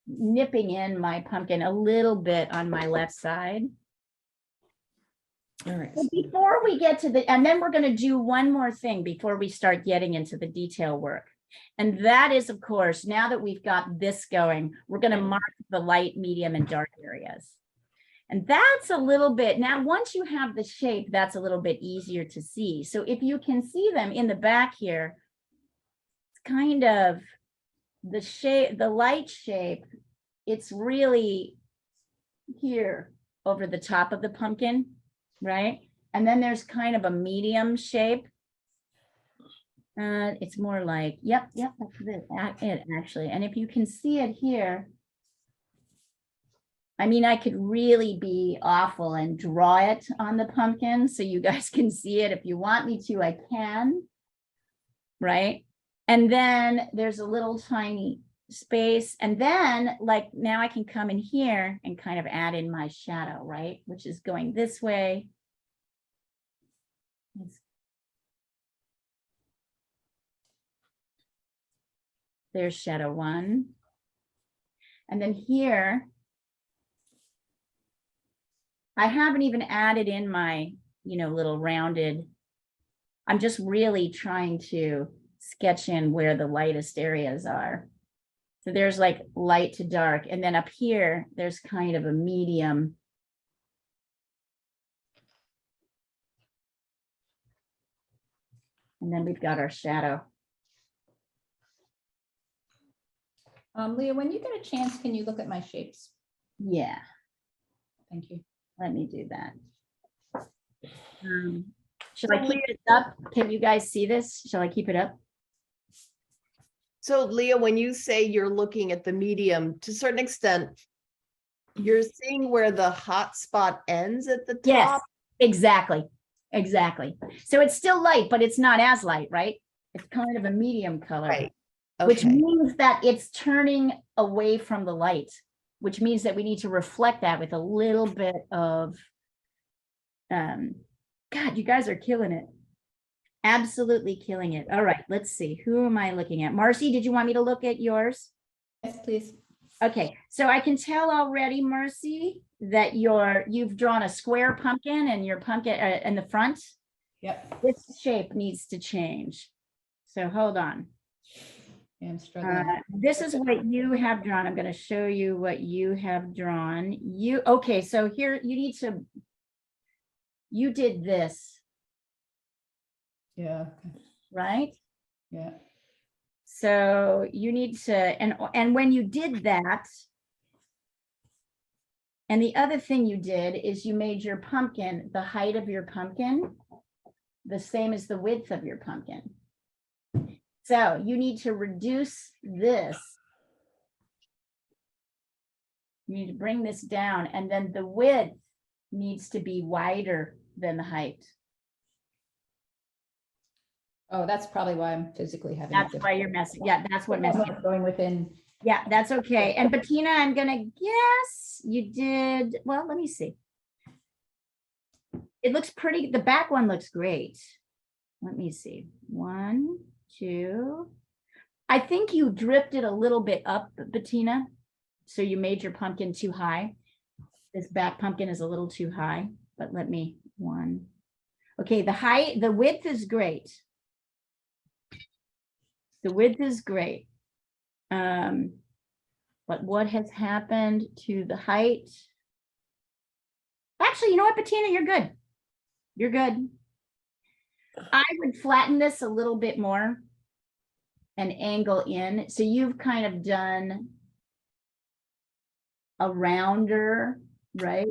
nipping in my pumpkin a little bit on my left side. All right. But before we get to the, and then we're going to do one more thing before we start getting into the detail work. And that is, of course, now that we've got this going, we're going to mark the light, medium, and dark areas. And that's a little bit, now once you have the shape, that's a little bit easier to see. So if you can see them in the back here, it's kind of the shape, the light shape, it's really here over the top of the pumpkin, right? And then there's kind of a medium shape. It's more like, yep, that's it actually. And if you can see it here, I mean, I could really be awful and draw it on the pumpkin so you guys can see it. If you want me to, I can, right? And then there's a little tiny space. And then like now I can come in here and kind of add in my shadow, right? Which is going this way. There's shadow 1. And then here, I haven't even added in my, you know, little rounded, I'm just really trying to sketch in where the lightest areas are. So there's like light to dark. And then up here, there's kind of a medium. And then we've got our shadow. Leah, when you get a chance, can you look at my shapes? Yeah, Thank you. let me do that. Should I keep it up? Can you guys see this? Shall I keep it up? So Leah, when you say you're looking at the medium, to a certain extent, you're seeing where the hot spot ends at the Yes, top? exactly. So it's still light, but it's not as light, right? It's kind of a medium color. Right. Which Okay. means that it's turning away from the light, which means that we need to reflect that with a little bit of, God, you guys are killing it. Absolutely killing it. All right, let's see. Who am I looking at? Marcy, did you want me to look at yours? Yes, please. Okay, so I can tell already, Marcy, that you've drawn a square pumpkin and your pumpkin in the front. Yep. This shape needs to change. So hold on. Yeah, I'm struggling. This is what you have drawn. I'm going to show you what you have drawn. Okay, so here you did this, Yeah. right? Yeah. So you need to, and when you did that, and the other thing you did is you made your pumpkin, the height of your pumpkin, the same as the width of your pumpkin. So you need to reduce this. You need to bring this down, and then the width needs to be wider than the height. Oh, that's probably why I'm physically having. That's why you're messing. Yeah, that's what messed you up. Going within, Yeah, that's okay. And Bettina, I'm gonna guess you did, well, let me see. It looks pretty, the back one looks great. Let me see. 1, 2. I think you drifted a little bit up, Bettina. So you made your pumpkin too high. This back pumpkin is a little too high, but let me, 1. Okay, the width is great. The width is great. But what has happened to the height? Actually, you know what, Bettina, you're good. You're good. I would flatten this a little bit more and angle in. So you've kind of done a rounder, right?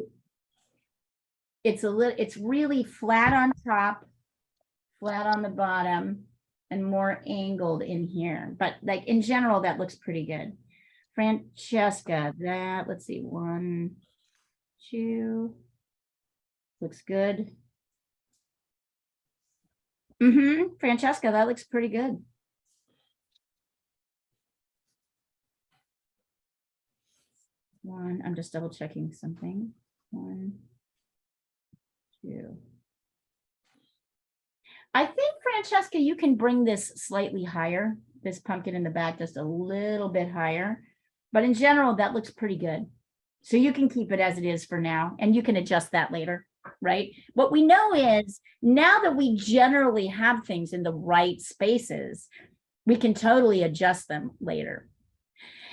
It's really flat on top, flat on the bottom, and more angled in here. But like in general, that looks pretty good. Francesca, let's see, 1, 2, looks good. Francesca, that looks pretty good. I'm just double checking something. 1, 2. I think, Francesca, you can bring this slightly higher, this pumpkin in the back just a little bit higher. But in general, that looks pretty good. So you can keep it as it is for now, and you can adjust that later, right? What we know is now that we generally have things in the right spaces, we can totally adjust them later.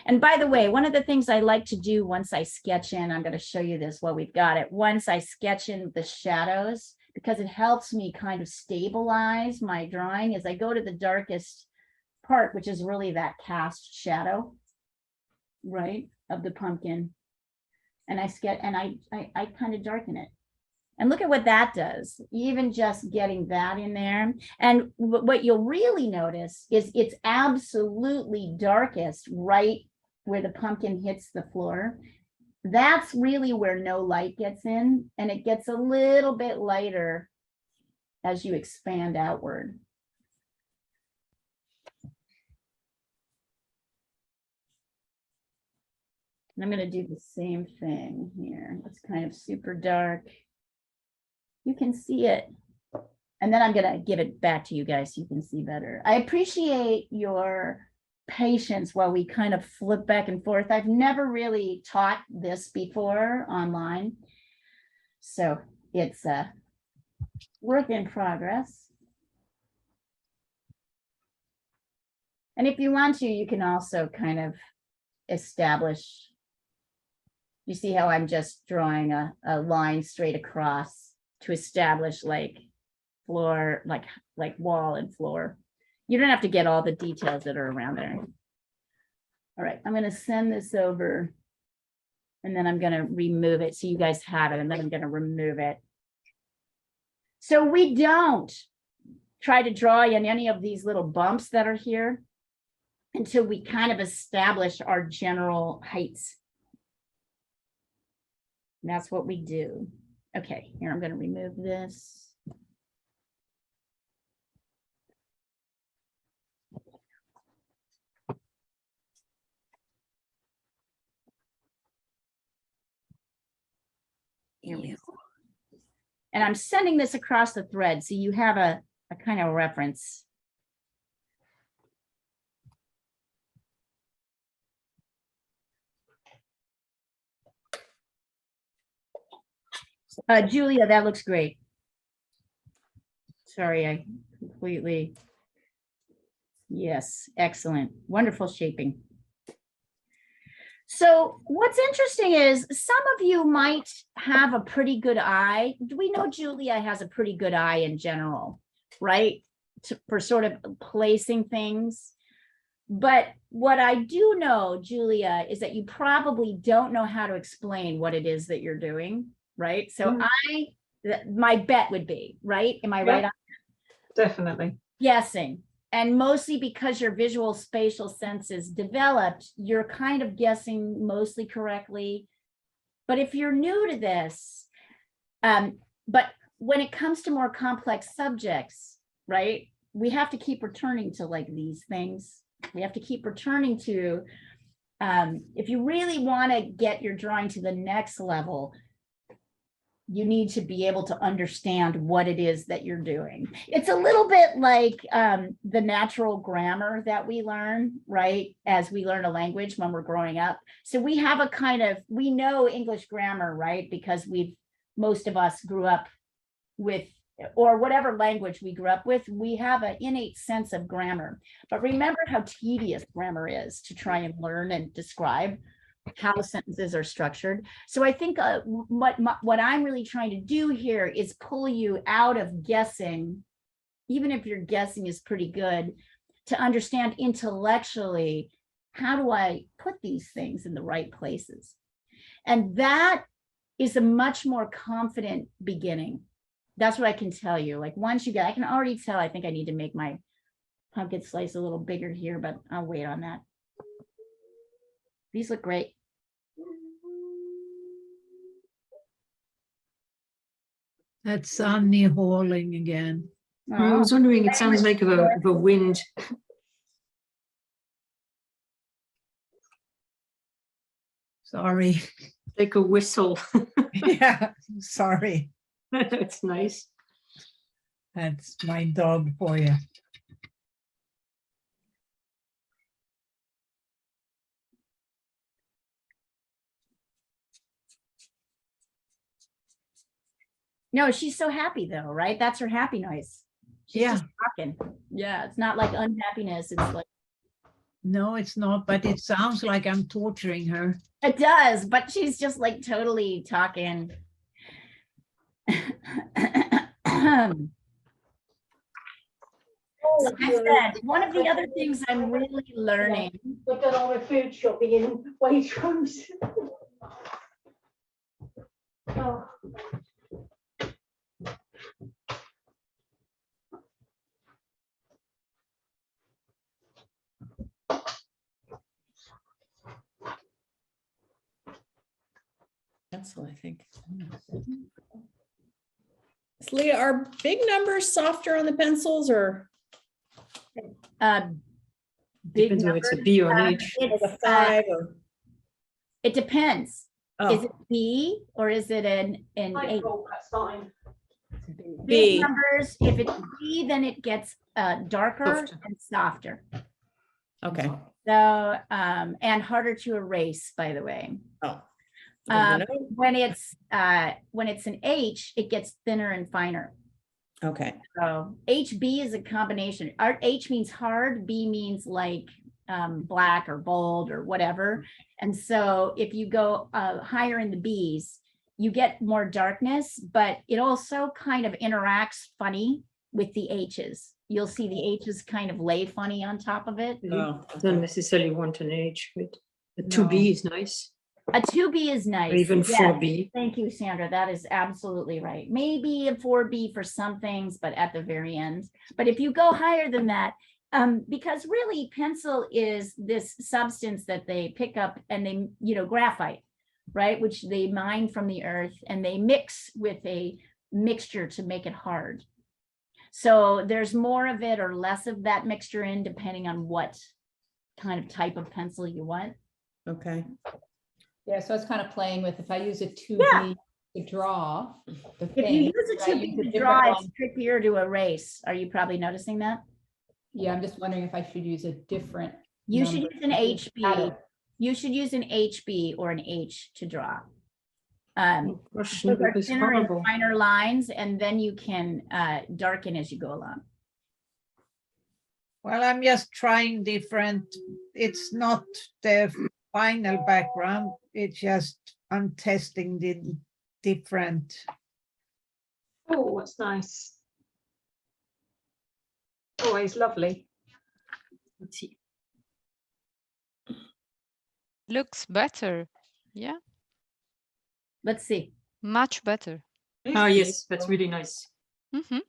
And by the way, one of the things I like to do once I sketch in, I'm going to show you this while we've got it. Once I sketch in the shadows, because it helps me kind of stabilize my drawing as I go to the darkest part, which is really that cast shadow, right, of the pumpkin. And I sketch, and I kind of darken it. And look at what that does, even just getting that in there. And what you'll really notice is it's absolutely darkest right where the pumpkin hits the floor. That's really where no light gets in, and it gets a little bit lighter as you expand outward. And I'm going to do the same thing here. It's kind of super dark. You can see it. And then I'm going to give it back to you guys so you can see better. I appreciate your patience while we kind of flip back and forth. I've never really taught this before online. So it's a work in progress. And if you want to, you can also kind of establish. You see how I'm just drawing a line straight across to establish like floor, like wall and floor. You don't have to get all the details that are around there. All right, I'm going to send this over and then I'm going to remove it so you guys have it, and then I'm going to remove it. So we don't try to draw in any of these little bumps that are here until we kind of establish our general heights. And that's what we do. Okay, here I'm going to remove this. Here we go. And I'm sending this across the thread so you have a kind of reference. Julia, that looks great. Sorry, I completely. Yes, excellent. Wonderful shaping. So what's interesting is some of you might have a pretty good eye. We know Julia has a pretty good eye in general, right? For sort of placing things. But what I do know, Julia, is that you probably don't know how to explain what it is that you're doing, right? So my bet would be, right? Am I right? Definitely. Guessing. And mostly because your visual spatial sense is developed, you're kind of guessing mostly correctly. But if you're new to this, but when it comes to more complex subjects, right, we have to keep returning to like these things. We have to keep returning to, if you really want to get your drawing to the next level, you need to be able to understand what it is that you're doing. It's a little bit like the natural grammar that we learn, right? As we learn a language when we're growing up. So we have a kind of, we know English grammar, right? Because most of us grew up with, or whatever language we grew up with, we have an innate sense of grammar. But remember how tedious grammar is to try and learn and describe how sentences are structured. So I think what I'm really trying to do here is pull you out of guessing, even if your guessing is pretty good, to understand intellectually, how do I put these things in the right places? And that is a much more confident beginning. That's what I can tell you. Like once you get, I can already tell, I think I need to make my pumpkin slice a little bigger here, but I'll wait on that. These look great. That's Sunny hauling again. I was wondering, it sounds like of a wind. Sorry. Like a whistle. Yeah, sorry. That's nice. That's my dog for you. No, she's so happy though, right? That's her happy noise. She's Yeah. just talking. Yeah, it's not like unhappiness. It's like, No, it's not, but it sounds like I'm torturing her. it does, but she's just like totally talking. Like I said, one of the other things I'm really learning. We've done all the food shopping in Waitrose. Oh. Pencil, I think. So Leah, are big numbers softer on the pencils or Big Depends whether it's a numbers. B or an H. It's, the 5 or? it depends. Is Oh, it B or is it an H? That's fine. Big B. numbers, if it's B, then it gets darker Softer. and softer. okay. So, and harder to erase, by the way. Oh. When it's an H, it gets thinner and finer. Okay. So HB is a combination. H means hard, B means like black or bold or whatever. And so if you go higher in the Bs, you get more darkness, but it also kind of interacts funny with the H's. You'll see the H's kind of lay funny on top of it. You Oh, don't necessarily want an H, but a No. 2B is nice, A 2B is nice. or even yes. 4B. Thank you, Sandra. That is absolutely right. Maybe a 4B for some things, but at the very end. But if you go higher than that, because really pencil is this substance that they pick up and they, graphite, right? Which they mine from the earth and they mix with a mixture to make it hard. So there's more of it or less of that mixture in depending on what kind of type of pencil you want. okay. Yeah, so I was kind of playing with, if I use a 2B Yeah. to draw the If you thing. use a should I 2B use a to different draw, one? it's trickier to erase. Are you probably noticing that? Yeah, I'm just wondering if I should use a different. You should number use an to HB. pattern. You should use an HB or an H to draw. Oh, gosh, Those are it's thinner and horrible. finer lines, and then you can darken as you go along. Well, I'm just trying different. It's not the final background. It's just I'm testing the different. Oh, that's nice. Always lovely. Let's see. Looks better. Yeah, Let's see. much better. Ah, yes, that's really nice. Mhm.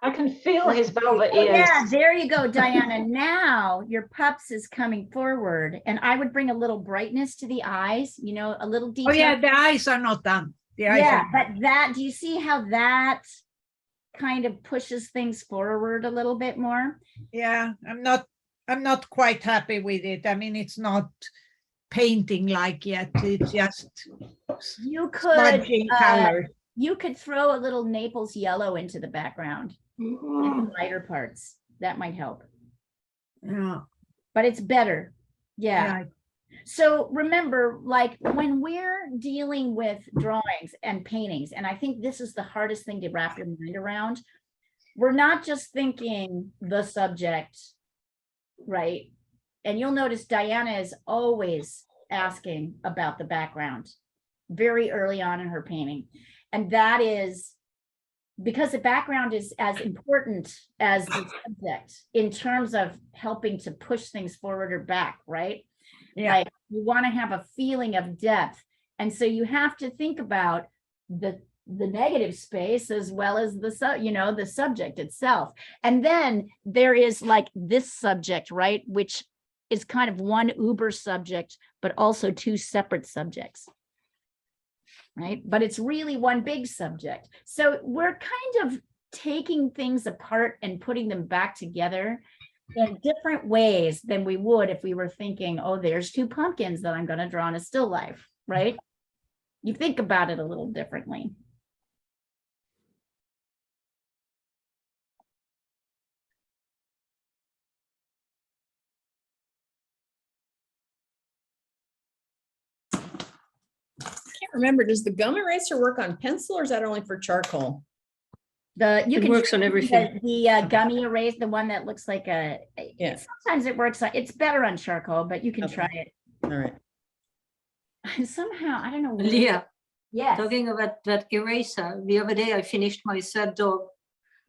I can feel his velvet Oh, ears. yeah, there you go, Diana. Now your pups is coming forward, and I would bring a little brightness to the eyes, you know, a little Oh detail. yeah, the eyes are not done. The eyes Yeah, are but that, do you see how that kind of pushes things forward a little bit more? yeah, I'm not quite happy with it. I mean, it's not painting like yet. It's just You could, smudging color. you could throw a little Naples yellow into the background, in the lighter parts. That might help, Yeah, but it's better. Yeah. yeah. So remember, like when we're dealing with drawings and paintings, and I think this is the hardest thing to wrap your mind around, we're not just thinking the subject, right? And you'll notice Diana is always asking about the background very early on in her painting. And that is because the background is as important as the subject in terms of helping to push things forward or back, right? Yeah. Like you want to have a feeling of depth. And so you have to think about the negative space as well as the subject itself. And then there is like this subject, right? Which is kind of one uber subject, but also two separate subjects, right? But it's really one big subject. So we're kind of taking things apart and putting them back together in different ways than we would if we were thinking, oh, there's two pumpkins that I'm going to draw in a still life, right? You think about it a little differently. Can't remember, does the gum eraser work on pencil or is that only for charcoal? You It can works on choose everything. The gummy erase, the one that looks like Yeah. sometimes it works. It's better on charcoal, but you can Okay. try it. All right. Somehow, I don't know. Leah, Yes. talking about that eraser, the other day I finished my third dog.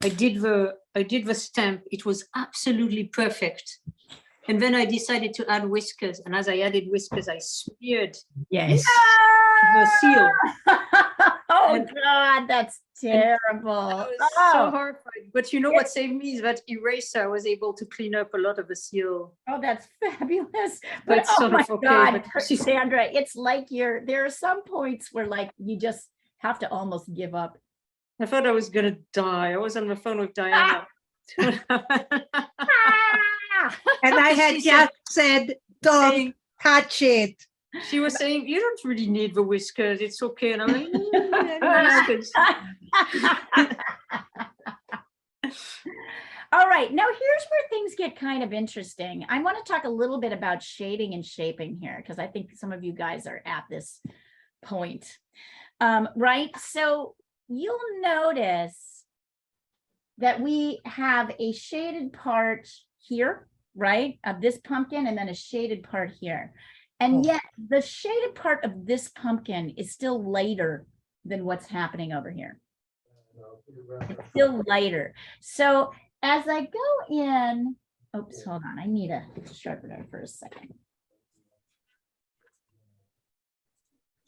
I did the stamp. It was absolutely perfect. And then I decided to add whiskers. And as I added whiskers, I smeared Yes. the seal. Oh And- God, that's terrible. I was so Oh, horrified. But you know what saved me is that eraser. I was able to clean up a lot of the seal. oh, that's fabulous. But That's oh sort my of okay, God, but- Sandra, it's like there are some points where like you just have to almost give up. I thought I was gonna die. I was on the phone with Diana. Ah! And I had She said- just said, don't Saying- touch it. She was saying, you don't really need the whiskers. It's okay. And I'm like, I need whiskers. All right, now here's where things get kind of interesting. I want to talk a little bit about shading and shaping here because I think some of you guys are at this point. Right, so you'll notice that we have a shaded part here, right, of this pumpkin and then a shaded part here. And yet the shaded part of this pumpkin is still lighter than what's happening over here. It's still lighter. So as I go in, oops, hold on. I need a sharpener for a second.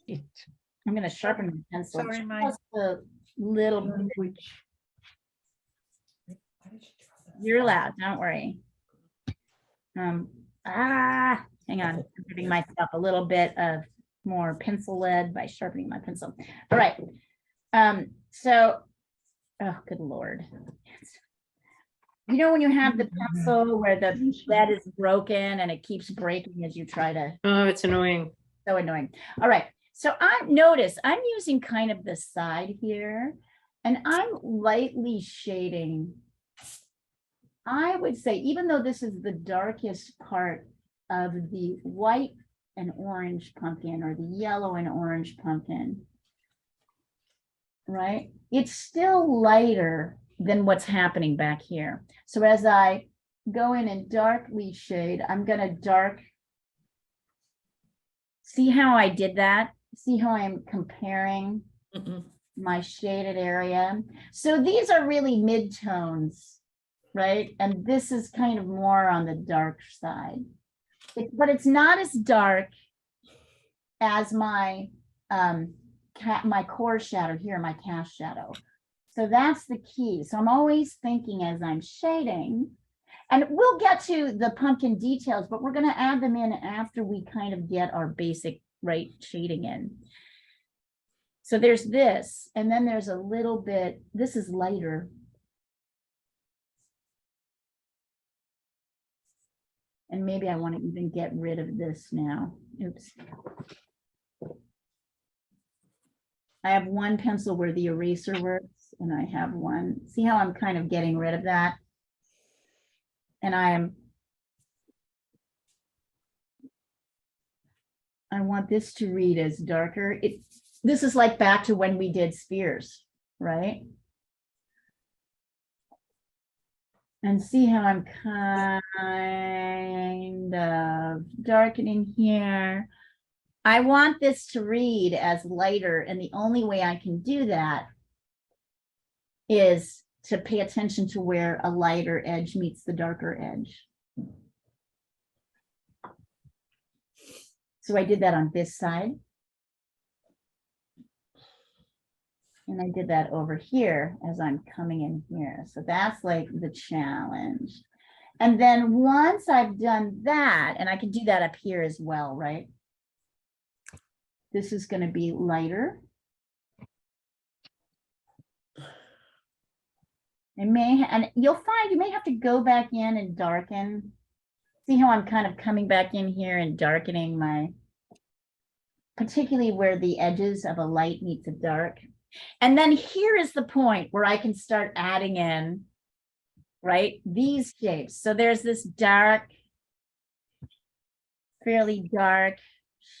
I'm going to sharpen my pencil. Sorry, Mike. Just a little bit. You're allowed, don't worry. Hang on. I'm giving myself a little bit of more pencil lead by sharpening my pencil. All right. So, oh, good Lord. You know, when you have the pencil where the lead is broken and it keeps breaking as you try to, Oh, it's annoying. so annoying. All right. So notice I'm using kind of the side here and I'm lightly shading. I would say, even though this is the darkest part of the white and orange pumpkin or the yellow and orange pumpkin, right? It's still lighter than what's happening back here. So as I go in and darkly shade, I'm going to see how I did that? See how I'm comparing my shaded area? So these are really mid-tones, right? And this is kind of more on the dark side. But it's not as dark as my my core shadow here, my cast shadow. So that's the key. So I'm always thinking as I'm shading, and we'll get to the pumpkin details, but we're going to add them in after we kind of get our basic right shading in. So there's this, and then there's a little bit, this is lighter. And maybe I want to even get rid of this now. Oops. I have one pencil where the eraser works, and I have one. See how I'm kind of getting rid of that? And I want this to read as darker. This is like back to when we did spheres, right? And see how I'm kind of darkening here. I want this to read as lighter, and the only way I can do that is to pay attention to where a lighter edge meets the darker edge. So I did that on this side. And I did that over here as I'm coming in here. So that's like the challenge. And then once I've done that, and I can do that up here as well, right? This is going to be lighter. And you'll find you may have to go back in and darken. See how I'm kind of coming back in here and darkening particularly where the edges of a light meets a dark. And then here is the point where I can start adding in, right, these shapes. So there's this dark, fairly dark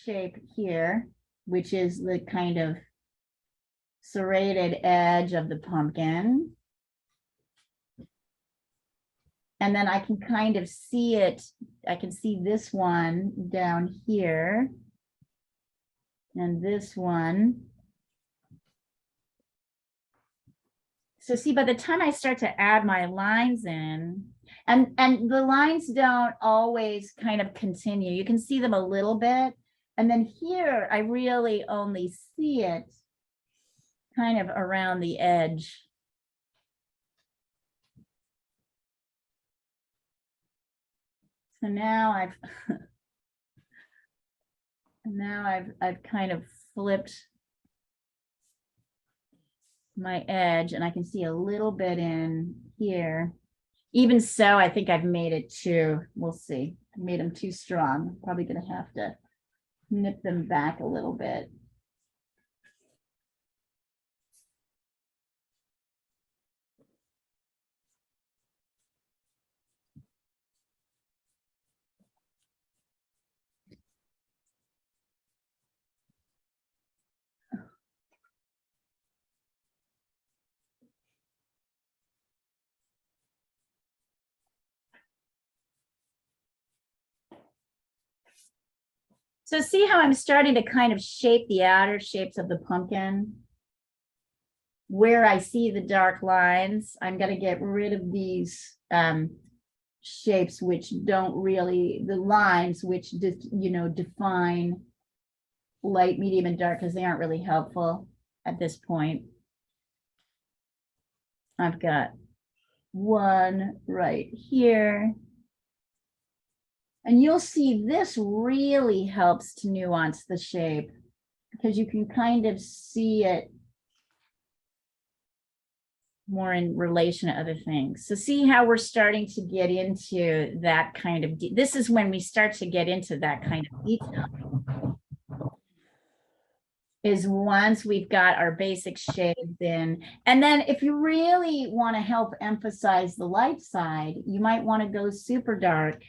shape here, which is the kind of serrated edge of the pumpkin. And then I can kind of see it. I can see this one down here. And this one. So see, by the time I start to add my lines in, and the lines don't always kind of continue. You can see them a little bit. And then here, I really only see it kind of around the edge. So now I've kind of flipped my edge, and I can see a little bit in here. Even so, I think I've made it too. We'll see. I made them too strong. Probably gonna have to nip them back a little bit. So see how I'm starting to kind of shape the outer shapes of the pumpkin? Where I see the dark lines, I'm going to get rid of these shapes which don't really, the lines which define light, medium, and dark, because they aren't really helpful at this point. I've got one right here. And you'll see this really helps to nuance the shape, because you can kind of see it more in relation to other things. So see how we're starting to get into that kind of, this is when we start to get into that kind of detail. Is once we've got our basic shades in. And then if you really want to help emphasize the light side, you might want to go super dark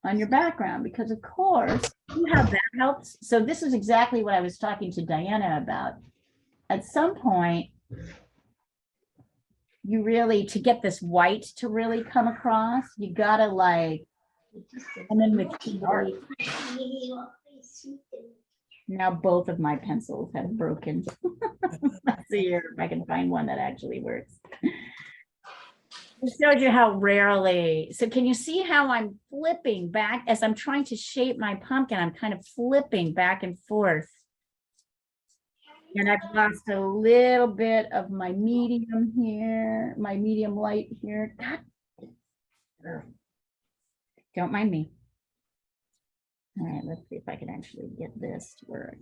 on your background, because of course, see how that helps. So this is exactly what I was talking to Diana about. At some point, you really, to get this white to really come across, you gotta like, and then with keyboard. Now both of my pencils have broken. Let's see here if I can find one that actually works. It shows you how rarely, so can you see how I'm flipping back as I'm trying to shape my pumpkin? I'm kind of flipping back and forth. And I've lost a little bit of my medium here, my medium light here. God. Don't mind me. All right, let's see if I can actually get this to work.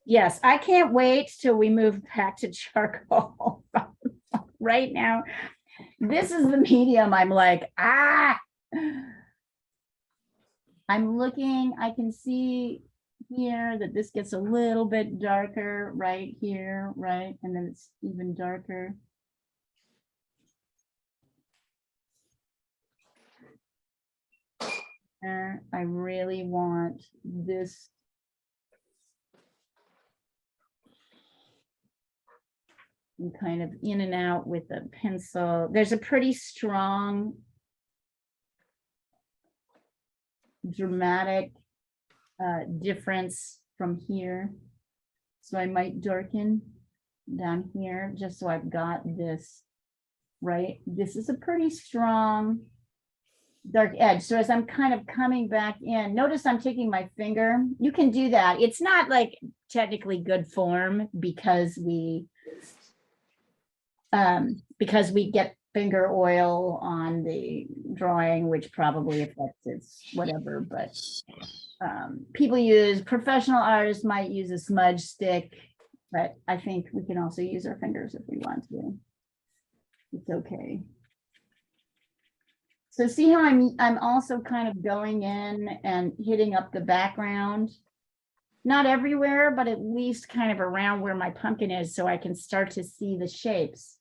Yes, I can't wait till we move back to charcoal. Right now, this is the medium. I'm like, ah. I'm looking, I can see here that this gets a little bit darker right here, right? And then it's even darker. I really want this. And kind of in and out with the pencil. There's a pretty strong dramatic difference from here. So I might darken down here just so I've got this, right? This is a pretty strong dark edge. So as I'm kind of coming back in, notice I'm taking my finger. You can do that. It's not like technically good form because we get finger oil on the drawing, which probably affects its whatever, but people use, professional artists might use a smudge stick, but I think we can also use our fingers if we want to. It's okay. So see how I'm also kind of going in and hitting up the background. Not everywhere, but at least kind of around where my pumpkin is so I can start to see the shapes.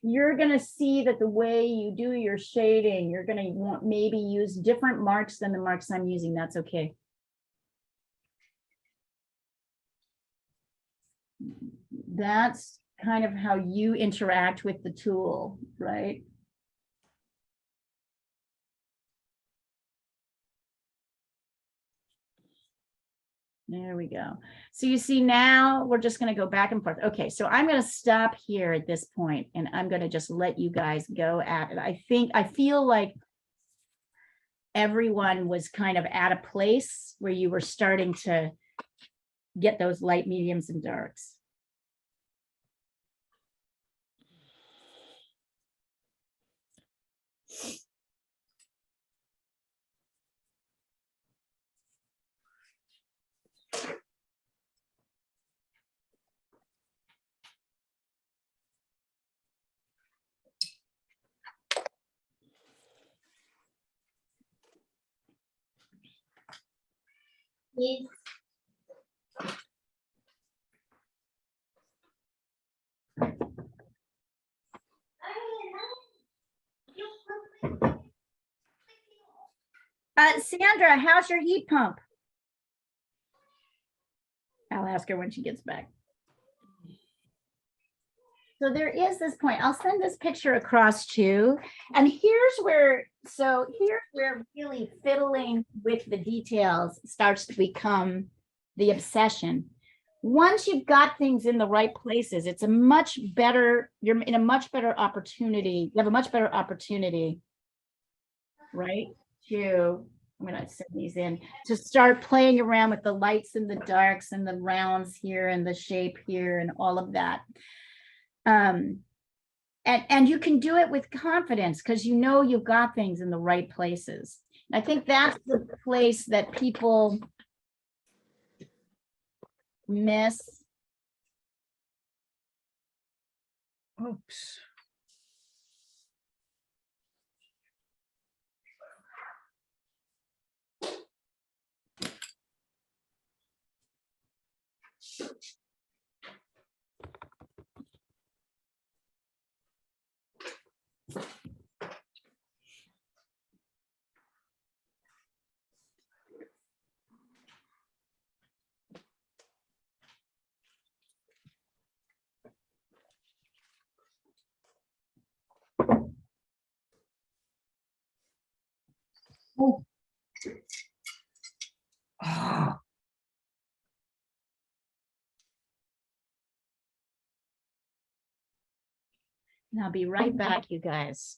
You're going to see that the way you do your shading, you're going to want maybe use different marks than the marks I'm using. That's okay. That's kind of how you interact with the tool, right? There we go. So you see now we're just going to go back and forth. Okay, so I'm going to stop here at this point and I'm going to just let you guys go at it. I feel like everyone was kind of at a place where you were starting to get those light, mediums, and darks. Sandra, how's your heat pump? I'll ask her when she gets back. So there is this point. I'll send this picture across too. And here's where really fiddling with the details starts to become the obsession. Once you've got things in the right places, it's a much better, you're in a much better opportunity. You have a much better opportunity, right? I'm going to send these in to start playing around with the lights and the darks and the rounds here and the shape here and all of that. And you can do it with confidence because you know you've got things in the right places. I think that's the place that people miss. Oops. Oh. Ah. And I'll be right back, you guys.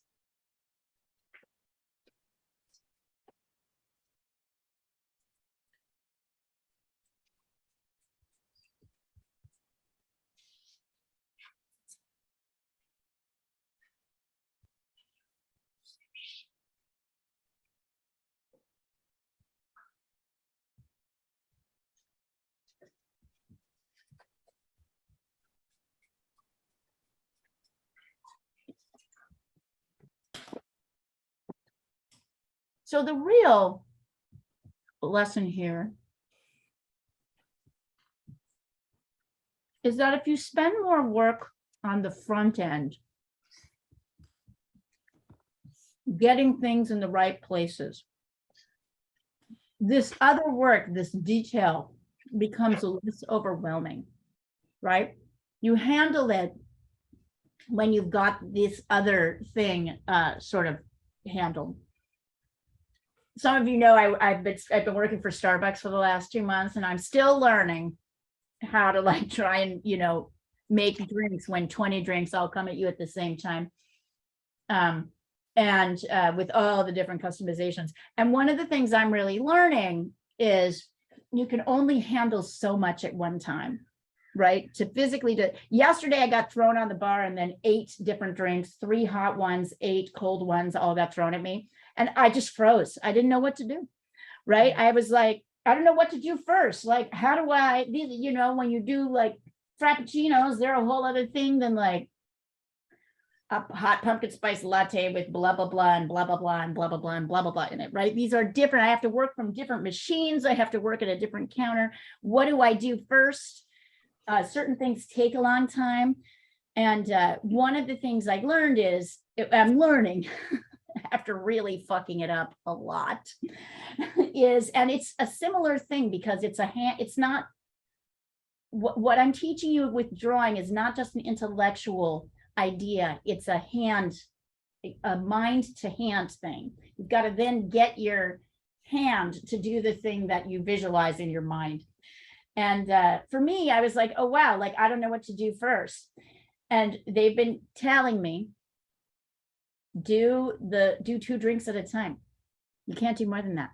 So the real lesson here is that if you spend more work on the front end, getting things in the right places, this other work, this detail becomes less overwhelming, right? You handle it when you've got this other thing sort of handled. Some of you know I've been working for Starbucks for the last 2 months, and I'm still learning how to like try and, you know, make drinks when 20 drinks all come at you at the same time. With all the different customizations. And one of the things I'm really learning is you can only handle so much at one time, right? To physically do. Yesterday I got thrown on the bar and then 8 different drinks, 3 hot ones, 8 cold ones, all got thrown at me. And I just froze. I didn't know what to do, right? I was like, I don't know what to do first. Like, how do I, you know, when you do like frappuccinos, they're a whole other thing than like a hot pumpkin spice latte with blah, blah, blah, and blah, blah, blah, and blah, blah, blah, and blah, blah, blah in it, right? These are different. I have to work from different machines. I have to work at a different counter. What do I do first? Certain things take a long time. And one of the things I learned is, I'm learning after really fucking it up a lot, is, and it's a similar thing because it's it's not, what I'm teaching you with drawing is not just an intellectual idea, it's a mind to hand thing. You've got to then get your hand to do the thing that you visualize in your mind. And for me, I was like, oh wow, like I don't know what to do first. And they've been telling me, do 2 drinks at a time. You can't do more than that.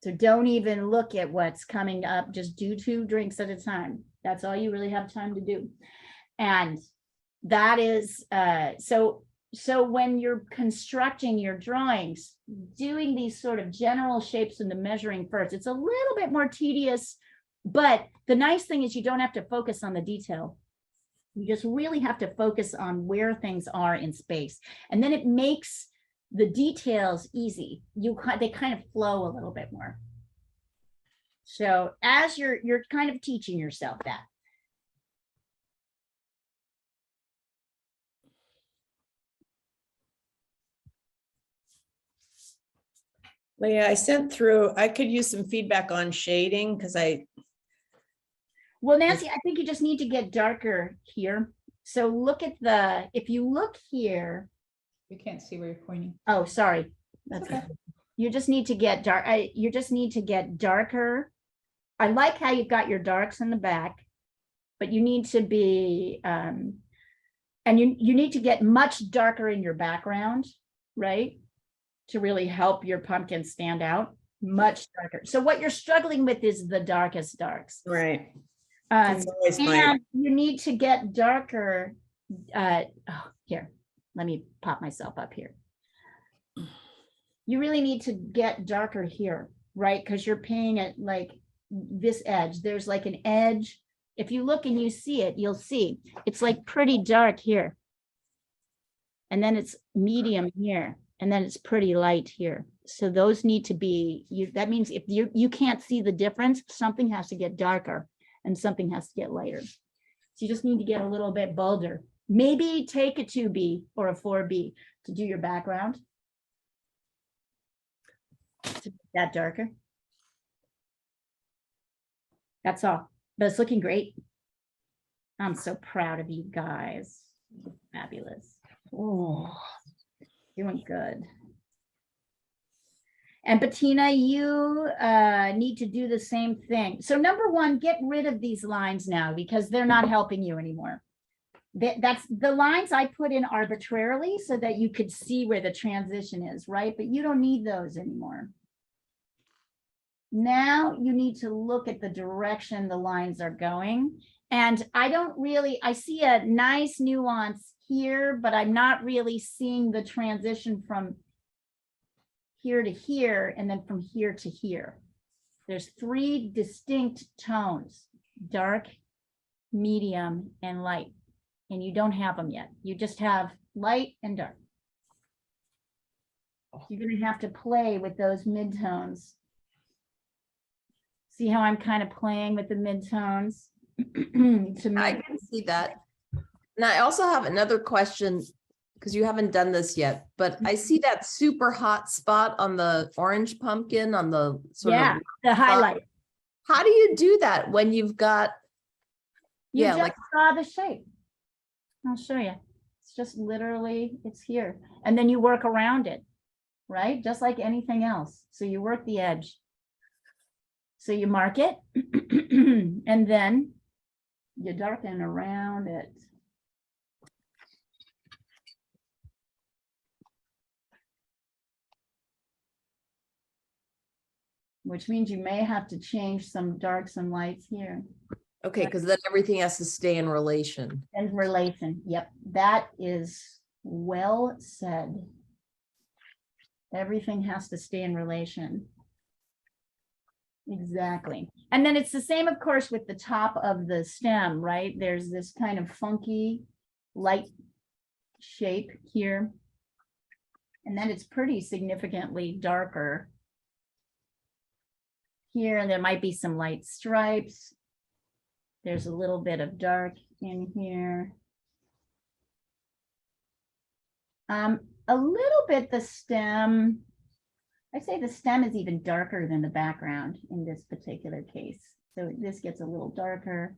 So don't even look at what's coming up, just do 2 drinks at a time. That's all you really have time to do. And that is, so when you're constructing your drawings, doing these sort of general shapes and the measuring first, it's a little bit more tedious, but the nice thing is you don't have to focus on the detail. You just really have to focus on where things are in space. And then it makes the details easy. They kind of flow a little bit more. So as you're kind of teaching yourself that. Leah, I sent through, I could use some feedback on shading because Well, Nancy, I think you just need to get darker here. So look at if you look here. You can't see where you're pointing. Oh, sorry. That's Okay. You just need to get dark. You just need to get darker. I like how you've got your darks in the back, but you need to be, and you need to get much darker in your background, right? To really help your pumpkin stand out much darker. So what you're struggling with is the darkest darks. right. And It's always my, you need to get darker. Here, let me pop myself up here. You really need to get darker here, right? Because you're painting it like this edge. There's like an edge. If you look and you see it, you'll see it's like pretty dark here. And then it's medium here. And then it's pretty light here. So those need to be, that means if you can't see the difference, something has to get darker and something has to get lighter. So you just need to get a little bit bolder. Maybe take a 2B or a 4B to do your background. To make that darker. That's all, but it's looking great. I'm so proud of you guys. Fabulous. Oh. Doing good. And Bettina, you need to do the same thing. So number 1, get rid of these lines now because they're not helping you anymore. That's the lines I put in arbitrarily so that you could see where the transition is, right? But you don't need those anymore. Now you need to look at the direction the lines are going. And I see a nice nuance here, but I'm not really seeing the transition from here to here and then from here to here. There's 3 distinct tones, dark, medium, and light. And you don't have them yet. You just have light and dark. You're gonna have to play with those midtones. See how I'm kind of playing with the midtones? To I make, can see that. And I also have another question, because you haven't done this yet, but I see that super hot spot on the orange pumpkin on the sort yeah, of, the highlight. how do you do that when you've got, You yeah, just like- draw the shape. I'll show you. It's just literally, it's here. And then you work around it, right? Just like anything else. So you work the edge. So you mark it and then you darken around it. Which means you may have to change some darks and lights here. okay, because then everything has to stay in relation. And relation, yep, that is well said. Everything has to stay in relation. Exactly. And then it's the same, of course, with the top of the stem, right? There's this kind of funky light shape here. And then it's pretty significantly darker here, and there might be some light stripes. There's a little bit of dark in here. A little bit the stem, I'd say the stem is even darker than the background in this particular case. So this gets a little darker.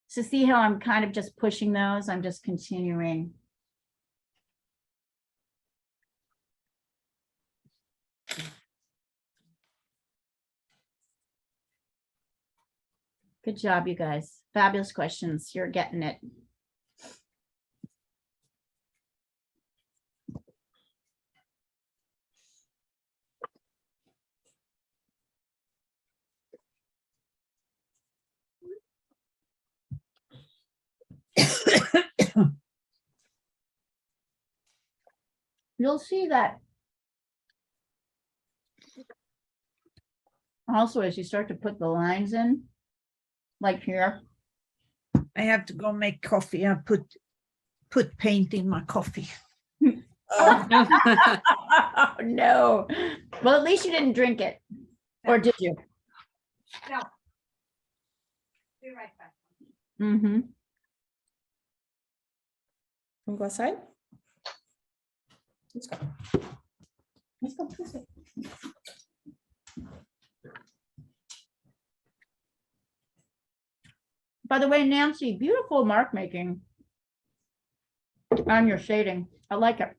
So see how I'm kind of just pushing those? I'm just continuing. Good job, you guys. Fabulous questions. You're getting it. You'll see that also as you start to put the lines in, like here. I have to go make coffee. I put paint in my coffee. Oh, no. Well, at least you didn't drink it. Or did you? No. Be right back. Mm-hmm. Wanna go outside? Let's go. Let's go. Let's go. By the way, Nancy, beautiful mark making on your shading. I like it.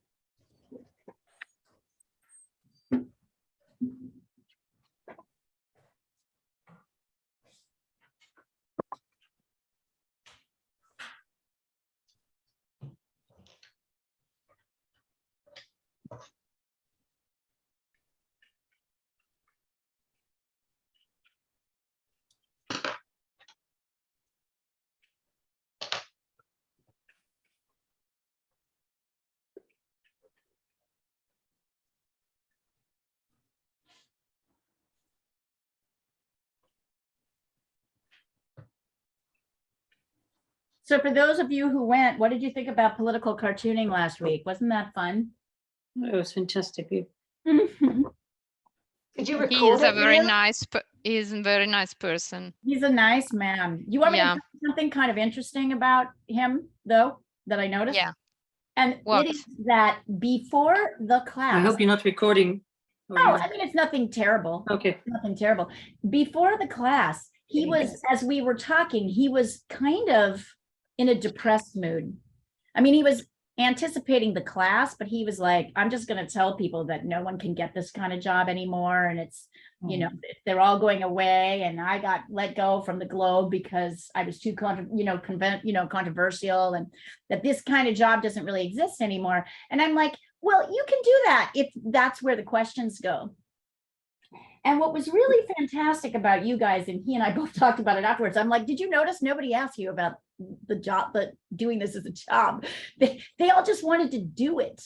So for those of you who went, what did you think about political cartooning last week? Wasn't that fun? It was fantastic. Did you He record is a it, very Leah? nice, he's a very nice person. He's a nice man. You want me to Yeah. tell you something kind of interesting about him, though, that I noticed? Yeah. And What? it is that before the class. I hope you're not recording. Or Oh, you- I mean, it's nothing terrible. Okay. Nothing terrible. Before the class, he was, as we were talking, he was kind of in a depressed mood. I mean, he was anticipating the class, but he was like, I'm just going to tell people that no one can get this kind of job anymore. And it's, you know, they're all going away. And I got let go from the Globe because I was too, controversial, and that this kind of job doesn't really exist anymore. And I'm like, well, you can do that if that's where the questions go. And what was really fantastic about you guys, and he and I both talked about it afterwards, I'm like, did you notice nobody asked you about the job, but doing this as a job? They all just wanted to do it.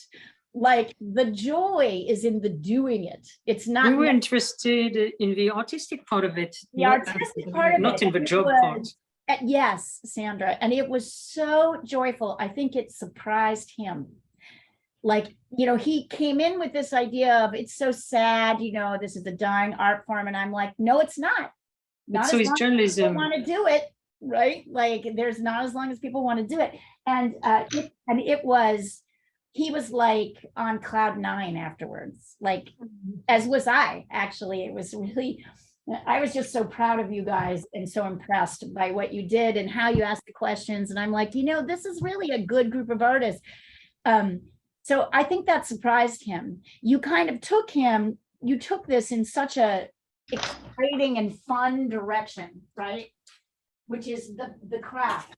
Like the joy is in the doing it. It's not We were interested in the artistic part of it. the not- artistic part of it. Not in the It job was- part. Yes, Sandra, and it was so joyful. I think it surprised him. like, he came in with this idea of it's so sad, this is a dying art form. And I'm like, no, it's not. But so is journalism. Want to do it, right? Like there's not as long as people want to do it. And he was like on cloud 9 afterwards, like as was I actually. It was really, I was just so proud of you guys and so impressed by what you did and how you asked the questions. And I'm like, this is really a good group of artists. So I think that surprised him. You kind of you took this in such a exciting and fun direction, right? Which is the craft.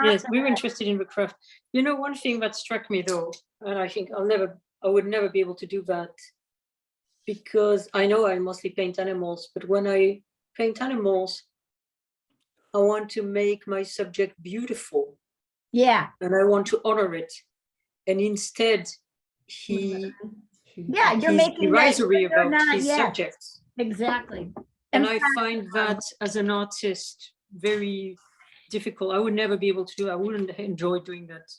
Yes, we were interested in the craft. One thing that struck me though, and I think I would never be able to do that, because I know I mostly paint animals, but when I paint animals, I want to make my subject beautiful. Yeah. And I want to honor it. And instead, you're making derisory about his subjects. Exactly. And I find that as an artist very difficult. I would never be able to do. I wouldn't enjoy doing that.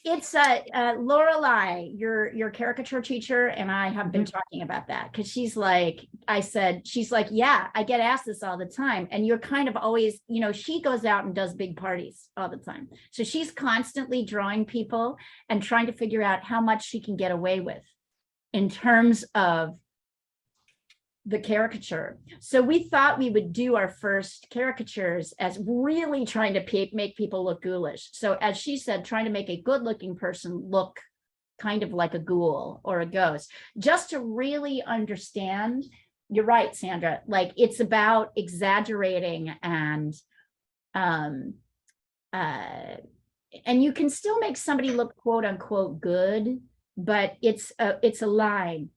It's Lorelei, your caricature teacher, and I have been talking about that because she's like, yeah, I get asked this all the time. And you're kind of always, she goes out and does big parties all the time. So she's constantly drawing people and trying to figure out how much she can get away with in terms of the caricature. So we thought we would do our first caricatures as really trying to make people look ghoulish. So as she said, trying to make a good looking person look kind of like a ghoul or a ghost, just to really understand. You're right, Sandra, like it's about exaggerating and you can still make somebody look quote unquote good, but it's a line.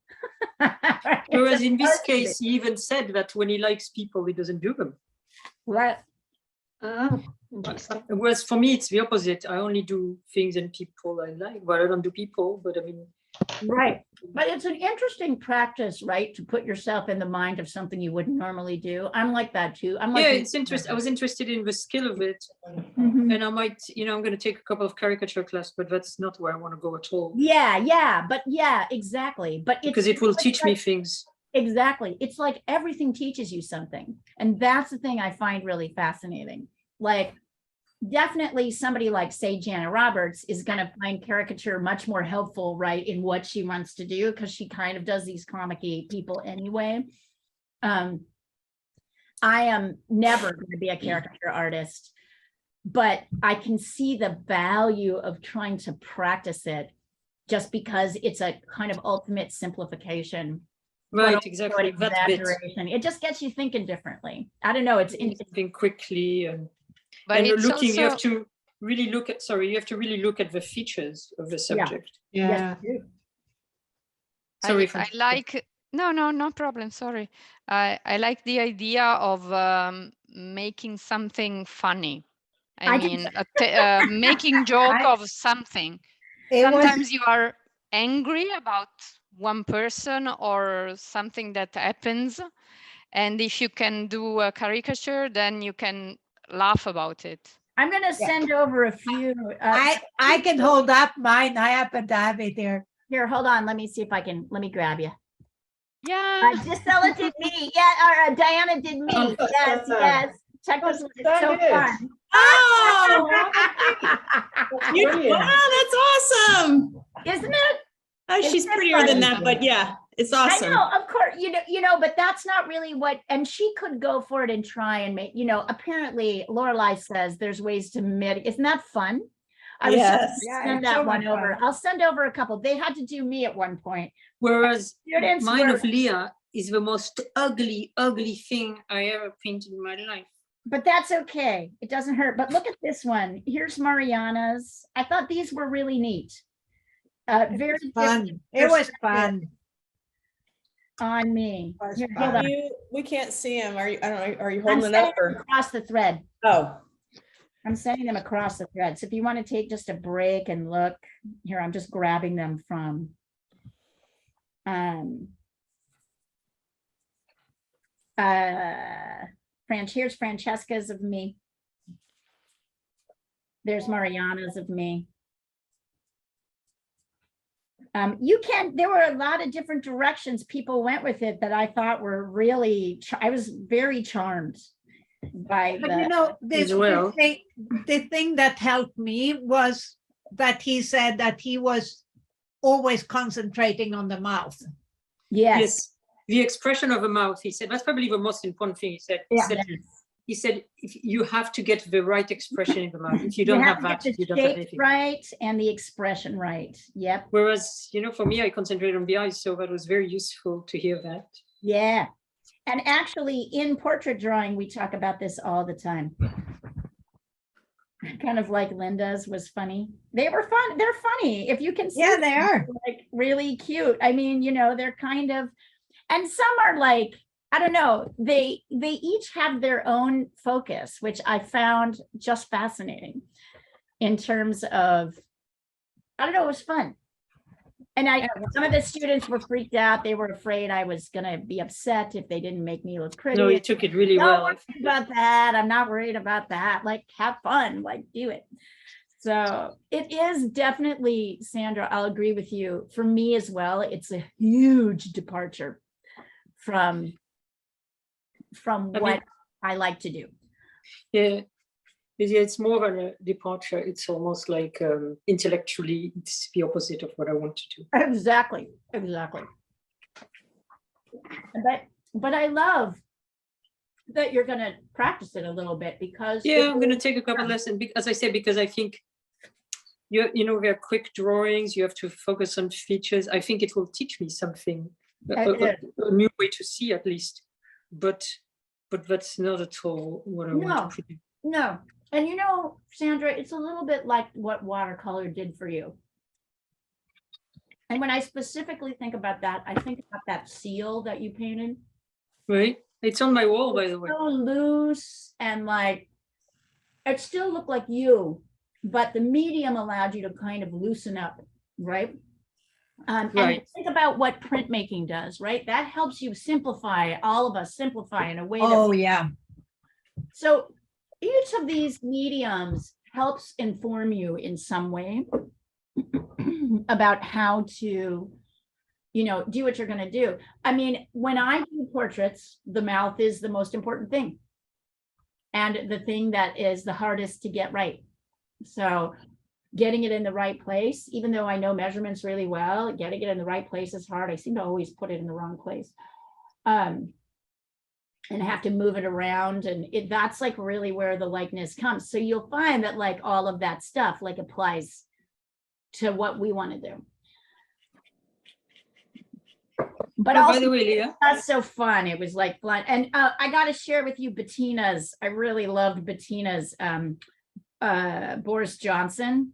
Whereas in this case, he even said that when he likes people, he doesn't do them. Right. Whereas for me, it's the opposite. I only do things and people I like, but I don't do people. But I mean, right. But it's an interesting practice, right? To put yourself in the mind of something you wouldn't normally do. I'm like that too. I'm like, yeah, it's interesting. I was interested in the skill of it, and I might, I'm going to take a couple of caricature class, but that's not where I want to go at all. Yeah, exactly. But because it will teach me things. Exactly. It's like everything teaches you something, and that's the thing I find really fascinating. Like, definitely somebody like, say, Jana Roberts is going to find caricature much more helpful, right, in what she wants to do, because she kind of does these comic-y people anyway. I am never going to be a caricature artist, but I can see the value of trying to practice it, just because it's a kind of ultimate simplification. Right, exactly. That bit. It just gets you thinking differently. I don't know. It's thinking quickly and it's looking. Also, you have to really look at. Sorry, you have to really look at the features of the subject. Yeah. Sorry. I like. No problem. Sorry. I like the idea of making something funny. I mean, making joke of something. Sometimes you are angry about one person or something that happens, and if you can do a caricature, then you can laugh about it. I'm going to send over a few. I can hold up mine. I happen to have it there. Here, hold on. Let me see if I can. Let me grab you. Yeah. Gisela did me. Yeah, or Diana did me. Yes. Check this. It's so fun. Oh, that's awesome. Isn't it? Oh, she's prettier than that, but yeah, it's awesome. I know, of course, but that's not really what, and she could go for it and try and make, apparently Lorelei says there's ways to isn't that fun? I was just send that one over. I'll send over a couple. They had to do me at one point. Whereas mine of Leah is the most ugly thing I ever painted in my life. But that's okay. It doesn't hurt. But look at this one. Here's Mariana's. I thought these were really neat. Very fun. It was fun on me. Here, we can't see them. Are you? I don't know. Are you I'm holding it up or across the thread? Oh, I'm sending them across the thread. So if you want to take just a break and look here, I'm just grabbing them from. Here's Francesca's of me. There's Mariana's of me. there were a lot of different directions people went with it that I thought were really, I was very charmed by But you know, As well. the thing that helped me was that he said that he was always concentrating on the mouth. Yes. The expression of a mouth, he said, that's probably the most important thing he said. He said, if you have to get the right expression in the mouth. If you don't have to that, get the you don't have shape anything. right and the expression right. Yep. Whereas, you know, for me, I concentrate on the eyes, so that was very useful to hear that. Yeah. And actually in portrait drawing, we talk about this all the time. Kind of like Linda's was funny. They were fun. They're funny. If you can see Yeah, they them, are. they're, like really cute. I mean, you know, they're kind of, and some are like, I don't know, they each have their own focus, which I found just fascinating in terms of, I don't know, it was fun. And some of the students were freaked out. They were afraid I was gonna be upset if they didn't make me look pretty. No, you took it really Don't well. worry about that. I'm not worried about that. Like, have fun, like do it. So it is definitely, Sandra, I'll agree with you. For me as well, it's a huge departure from what I like to do. Yeah, it's more than a departure. It's almost like intellectually, it's the opposite of what I want to do. Exactly. But I love that you're gonna practice it a little bit because Yeah, I'm gonna take a couple lessons, as I said, because I think you know, they're quick drawings. You have to focus on features. I think it will teach me something, a new way to see at least. But that's not at all what I want to do. No. And you know, Sandra, it's a little bit like what watercolor did for you. And when I specifically think about that, I think about that seal that you painted. Right? It's on my wall, by the way. So loose and like, it still looked like you, but the medium allowed you to kind of loosen up, right? And think about what printmaking does, right? That helps you simplify, all of us simplify in a way. Oh, yeah. So each of these mediums helps inform you in some way about how to, you know, do what you're going to do. I mean, when I do portraits, the mouth is the most important thing and the thing that is the hardest to get right. So getting it in the right place, even though I know measurements really well, getting it in the right place is hard. I seem to always put it in the wrong place. And have to move it around, and that's like really where the likeness comes. So you'll find that like all of that stuff like applies to what we want to do. But also, by the way, Leah, that's so fun. It was like fun. And I got to share with you Bettina's. I really loved Bettina's Boris Johnson.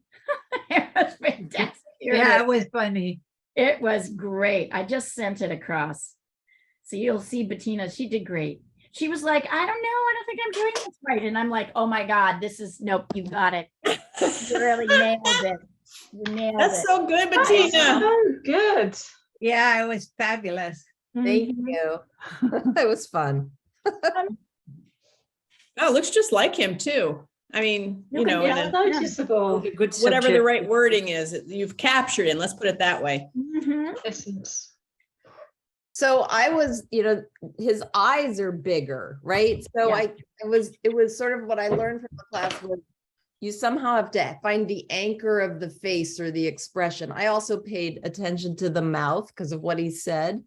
It was fantastic. Yeah, it was funny. It was great. I just sent it across. So you'll see Bettina, she did great. She was like, I don't know, I don't think I'm doing this right. And I'm like, oh my God, this is, nope, you got it. You really nailed it. You nailed That's it. so good, Bettina. So good. Yeah, it was fabulous. Thank Mhm. you. It was fun. Oh, it looks just like him too. I mean, you know, Yeah, and noticeable. a good whatever the subject. right wording is, you've captured him. Let's put it that way. Mhm. Essence. So I was, you know, his eyes are bigger, right? So Yeah. it was sort of what I learned from the class was you somehow have to find the anchor of the face or the expression. I also paid attention to the mouth because of what he said.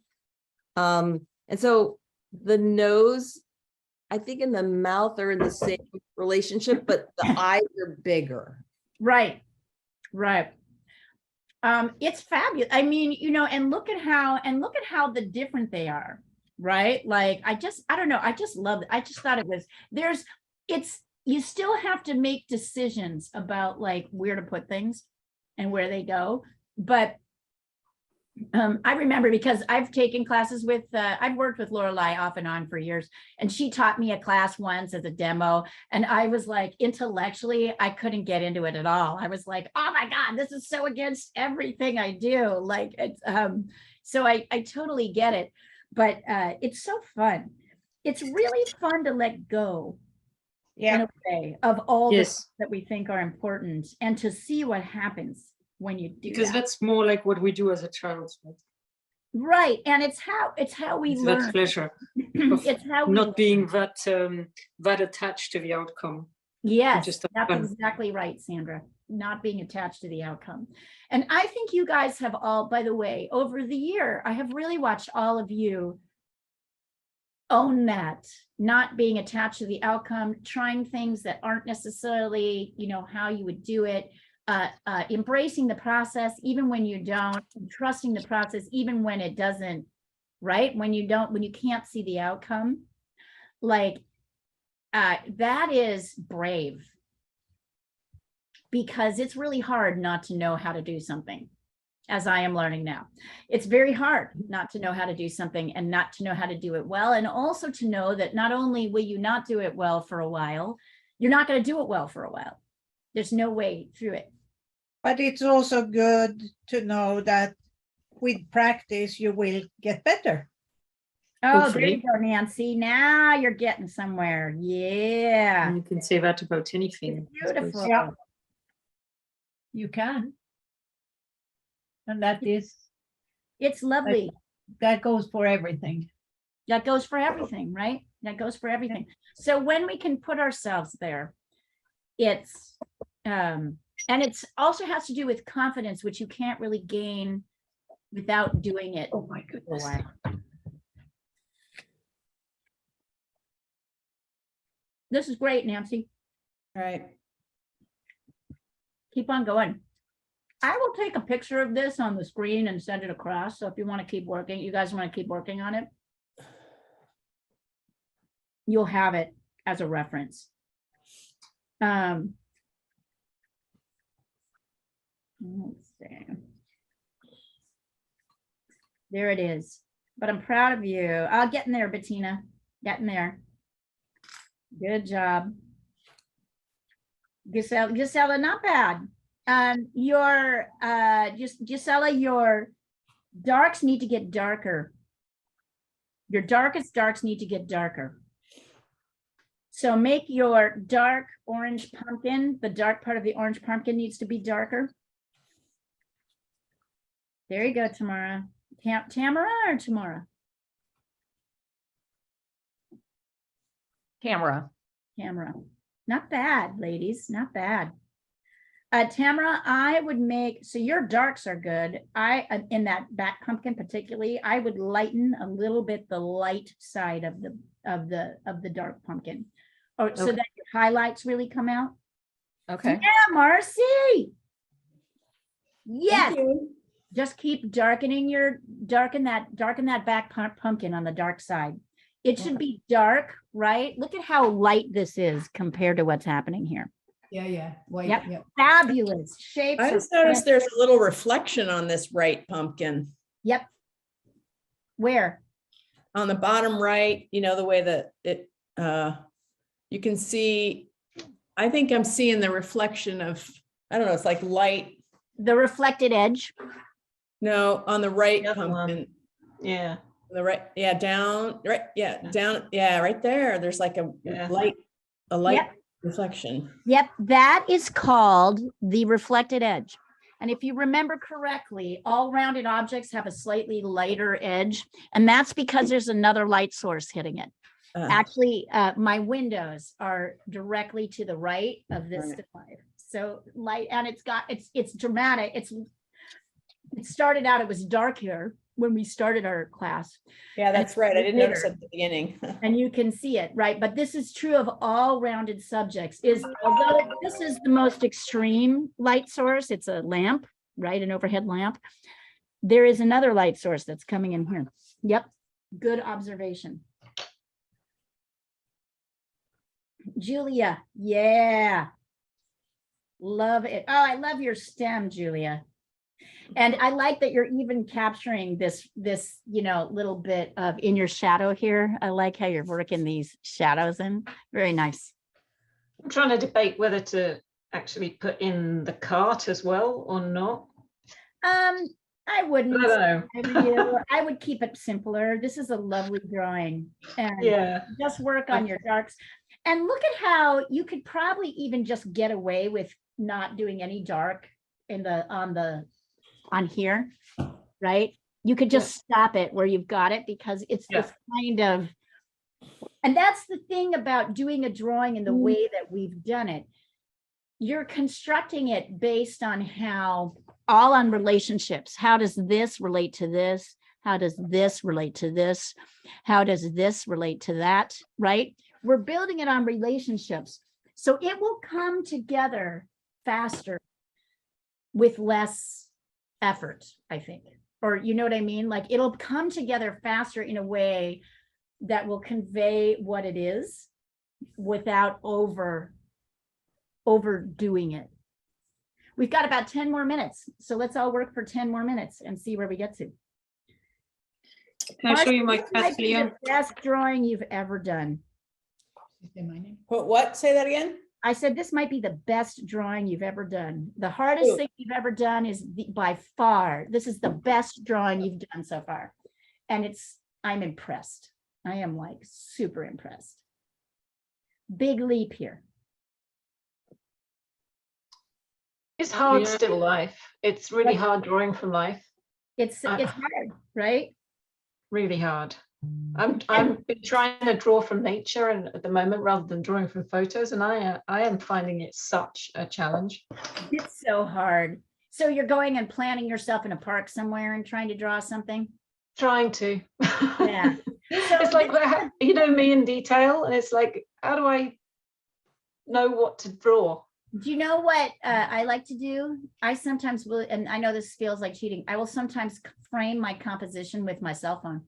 And so the nose, I think in the mouth are in the same relationship, but the eyes are bigger. Right. It's fabulous. I mean, you know, and look at how the different they are, right? Like, I don't know. I just love it. I just thought you still have to make decisions about like where to put things and where they go. But I remember because I've taken classes with, I've worked with Lorelei off and on for years, and she taught me a class once as a demo. And I was like, intellectually, I couldn't get into it at all. I was like, oh my God, this is so against everything I do. Like, it's, so I totally get it, but it's so fun. It's really fun to let go in Yeah, a way of all the Yes. things that we think are important and to see what happens, when you do Because that. that's more like what we do as a child. Right? Right, and it's how we It's that learn. pleasure of It's how we not being learn. that attached to the outcome. Yes, just have that's fun. exactly right, Sandra. Not being attached to the outcome. And I think you guys have all, by the way, over the year, I have really watched all of you own that, not being attached to the outcome, trying things that aren't necessarily, you know, how you would do it, embracing the process, even when you don't, trusting the process, even when it doesn't, right? When you can't see the outcome, like, that is brave, because it's really hard not to know how to do something, as I am learning now. It's very hard not to know how to do something and not to know how to do it well. And also to know that not only will you not do it well for a while, you're not going to do it well for a while. There's no way through it. But it's also good to know that with practice, you will get better. Oh, there you Hopefully. go, Nancy. Now you're getting somewhere. Yeah. And you can say that about anything. I suppose. Beautiful. Yeah. You can. And that It's lovely. goes for everything. That goes for everything, right? That goes for everything. So when we can put ourselves there, it's, and it's also has to do with confidence, which you can't really gain without doing it. Oh my for a goodness. while. This is great, Nancy. All right. Keep on going. I will take a picture of this on the screen and send it across. So if you want to keep working, you guys want to keep working on it, you'll have it as a reference. Let's see. There it is. But I'm proud of you. I'll get in there, Bettina. Getting there. Good job. Gisela, not bad. Gisela, your darks need to get darker. Your darkest darks need to get darker. So make your dark orange pumpkin, the dark part of the orange pumpkin needs to be darker. There you go, Tamara. Tamara or Tamara? Camera. Tamara. Not bad, ladies, not bad. Tamara, I would make, so your darks are good. In that back pumpkin particularly, I would lighten a little bit the light side of the dark pumpkin. Or so Okay. that your highlights really come out. Okay. Yeah, Marcy. Yes, Thank you. just keep darkening darken that back pumpkin on the dark side. It should be dark, right? Look at how light this is compared to what's happening here. Yeah. White, Yep. yep. Fabulous shapes. I are just noticed there's a little reflection on this right pumpkin. Yep. Where? On the bottom right, you know, the way that it, you can see, I think I'm seeing the reflection of, I don't know, it's like light. The reflected edge. No, on the right The other one. pumpkin, Yeah. the right, yeah, down, right, yeah, down, yeah, right there. There's like a Yeah. light Yep. reflection. Yep, that is called the reflected edge. And if you remember correctly, all rounded objects have a slightly lighter edge, and that's because there's another light source hitting it. Actually, my windows are directly to the right of this Right. slide. So light, and it's dramatic. It started out, it was dark here when we started our class. Yeah, that's right. I didn't notice bigger. at the beginning. And you can see it, right? But this is true of all rounded subjects, is although this is the most extreme light source, it's a lamp, right? An overhead lamp. There is another light source that's coming in here. Yep, good observation. Julia, yeah. Love it. Oh, I love your stem, Julia. And I like that you're even capturing this, little bit of in your shadow here. I like how you're working these shadows in. Very nice. I'm trying to debate whether to actually put in the cart as well or not. I wouldn't. I don't know. I would keep it simpler. This is a lovely drawing. And Yeah. just work on your darks. And look at how you could probably even just get away with not doing any dark on here, right? You could just stop it where you've got it because it's this kind of, and that's the thing about doing a drawing in the way that we've done it. You're constructing it based on how, all on relationships. How does this relate to this? How does this relate to this? How does this relate to that, right? We're building it on relationships. So it will come together faster with less effort, I think. Or you know what I mean? Like it'll come together faster in a way that will convey what it is without overdoing it. We've got about 10 more minutes. So let's all work for 10 more minutes and see where we get to. Can I show you my This might cat, be the Leon? best drawing you've ever done. Say my name. What? Say that again? I said, this might be the best drawing you've ever done. The hardest Ooh. thing you've ever done is by far, this is the best drawing you've done so far. And I'm impressed. I am like super impressed. Big leap here. It's hard Yeah. still life. It's really hard drawing from life. It's hard, right? Really hard. I've been trying to draw from nature and at the moment rather than drawing from photos, and I am finding it such a challenge. It's so hard. So you're going and planning yourself in a park somewhere and trying to draw something? Trying to. Yeah. It's like, you know, me in detail, and it's like, how do I know what to draw? Do you know what I like to do? I sometimes will, and I know this feels like cheating. I will sometimes frame my composition with my cell phone.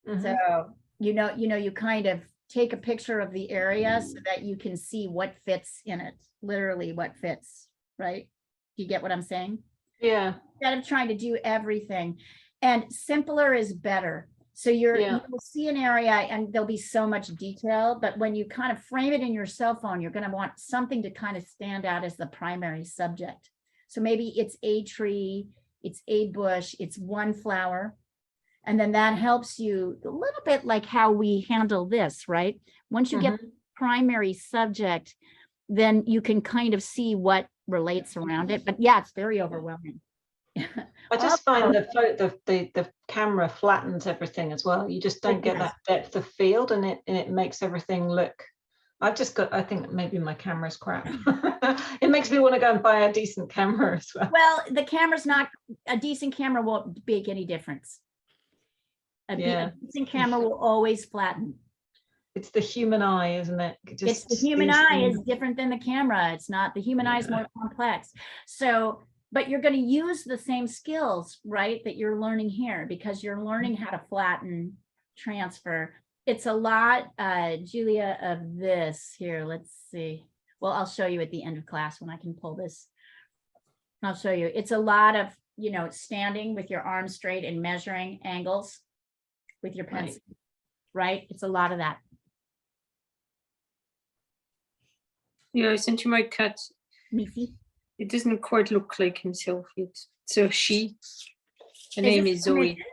Mhm. So, you kind of take a picture of the area so that you can see what fits in it, literally what fits, right? Do you get what I'm saying? Yeah. Instead of trying to do everything, and simpler is better. So you will see an area and there'll be so much detail, but when you kind of frame it in your cell phone, you're going to want something to kind of stand out as the primary subject. So maybe it's a tree, it's a bush, it's one flower. And then that helps you a little bit like how we handle this, right? Once you get the primary subject, then you can kind of see what relates around it. But yeah, it's very overwhelming. I just find the camera flattens everything as well. You just don't get that depth of field, and it makes everything look. I think maybe my camera's crap. It makes me want to go and buy a decent camera as well. Well, the camera's not, a decent camera won't make any difference. A decent camera will always flatten. It's the human eye, isn't it? It's the human eye is different than the camera. It's not, the human eye is more complex. So, but you're going to use the same skills, right, that you're learning here, because you're learning how to flatten, transfer. It's a lot, Julia, of this here. Let's see. Well, I'll show you at the end of class when I can pull this. I'll show you. It's a lot of, standing with your arms straight and measuring angles with your pencil, right? It's a lot of that. Yeah, I sent you my cat. Missy? It doesn't quite look like himself yet. It's a she. Her Is name it is Zoe. commission?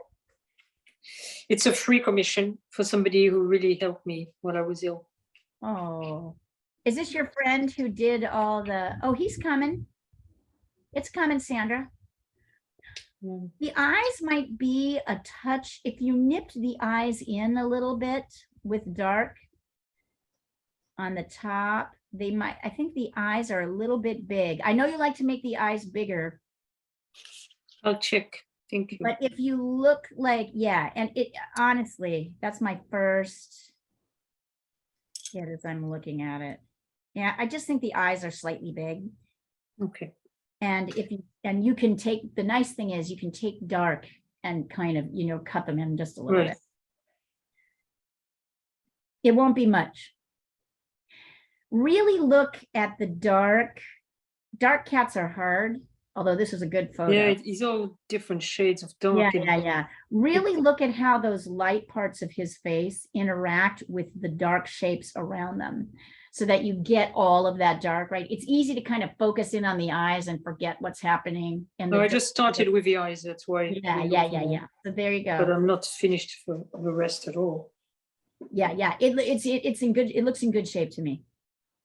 It's a free commission for somebody who really helped me when I was ill. Oh, is this your friend who did all the, oh, he's coming. It's coming, Sandra. Mm. The eyes might be a touch, if you nipped the eyes in a little bit with dark on the top, they might, I think the eyes are a little bit big. I know you like to make the eyes bigger, I'll check. Thank you. but if you look like, yeah, and it, honestly, that's my first hit as I'm looking at it. Yeah, I just think the eyes are slightly big. Okay. And if you, and you can take, the nice thing is you can take dark and kind of, cut them in just a little Right. bit. It won't be much. Really look at the dark. Dark cats are hard, although this is a good photo. Yeah, it's all different shades of dark. Yeah, and- yeah, yeah. Really look at how those light parts of his face interact with the dark shapes around them, so that you get all of that dark, right? It's easy to kind of focus in on the eyes and forget what's happening. And No, I just started with the eyes, that's why. yeah, yeah, yeah, yeah. So there you But go. I'm not finished for the rest at all. Yeah, yeah. It's in good, it looks in good shape to me.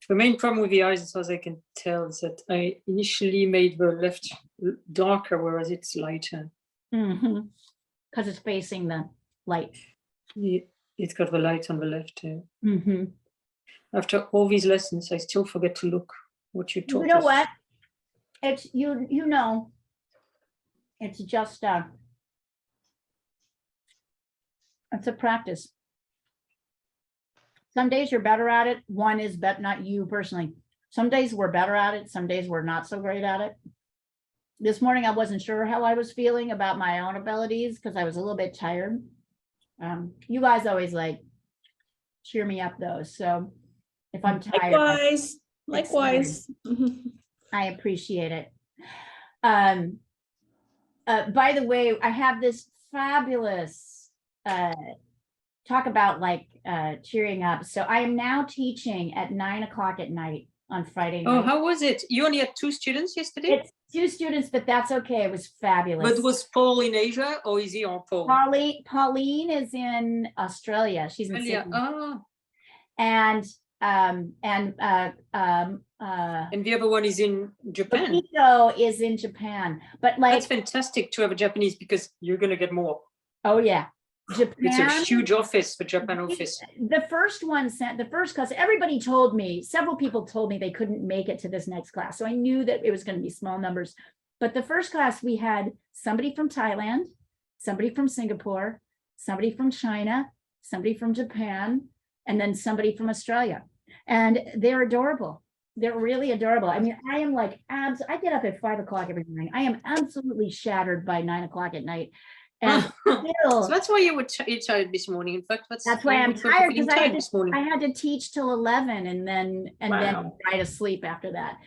The main problem with the eyes, as far as I can tell, is that I initially made the left darker, whereas it's lighter. Because it's facing the light. It's got the light on the left. Mhm. After all these lessons, I still forget to look what you taught You know us. what? It's, you know, it's just, it's a practice. Some days you're better at it. One is not you personally. Some days we're better at it. Some days we're not so great at it. This morning, I wasn't sure how I was feeling about my own abilities because I was a little bit tired. You guys always like cheer me up though. So if I'm tired, Likewise. I appreciate it. By the way, I have this fabulous talk about like cheering up. So I am now teaching at 9 o'clock at night on Friday night. Oh, how was it? You only had 2 students yesterday? It's 2 students, but that's okay. It was fabulous. But was Paul in Asia or is he on Paul? Pauline is in Australia. She's in Australia. Sydney. Ah, And and the other one is in Japan. Nico is in Japan. But like, That's fantastic to have a Japanese because you're going to get more. oh yeah, Japan. It's a huge office, the Japan office. The first one sent the first class. Everybody told me, several people told me they couldn't make it to this next class. So I knew that it was going to be small numbers. But the first class, we had somebody from Thailand, somebody from Singapore, somebody from China, somebody from Japan, and then somebody from Australia. And they're adorable. They're really adorable. I mean, I am like, I get up at 5 o'clock every morning. I am absolutely shattered by 9 o'clock at night. And still, So that's why you were tired this morning. In fact, that's why I'm you were tired perfectly because tired this morning. I had to teach till 11 and then Wow. try to sleep after that.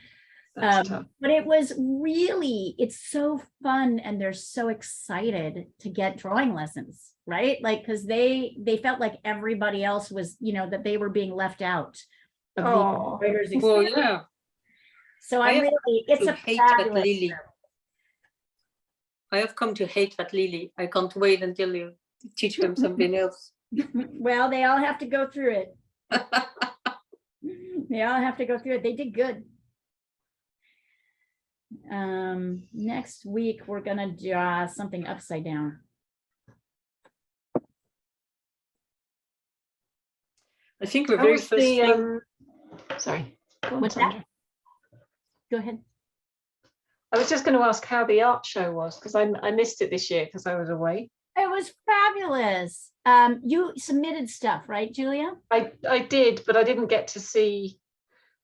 That's tough. But it was really, it's so fun and they're so excited to get drawing lessons, right? Like, because they felt like everybody else was, you know, that they were being left out of Oh. the writers' Well, experience. yeah. So I I have really, it's to a hate that fabulous Lily. trip. I have come to hate that Lily. I can't wait until you teach them something else. Well, they all have to go through it. They all have to go through it. They did good. Next week, we're gonna draw something upside down. I think we're How very was first the, thing. sorry. Go on, What's that? Sandra. Go ahead. I was just going to ask how the art show was because I missed it this year because I was away. It was fabulous. You submitted stuff, right, Julia? I did, but I didn't get to see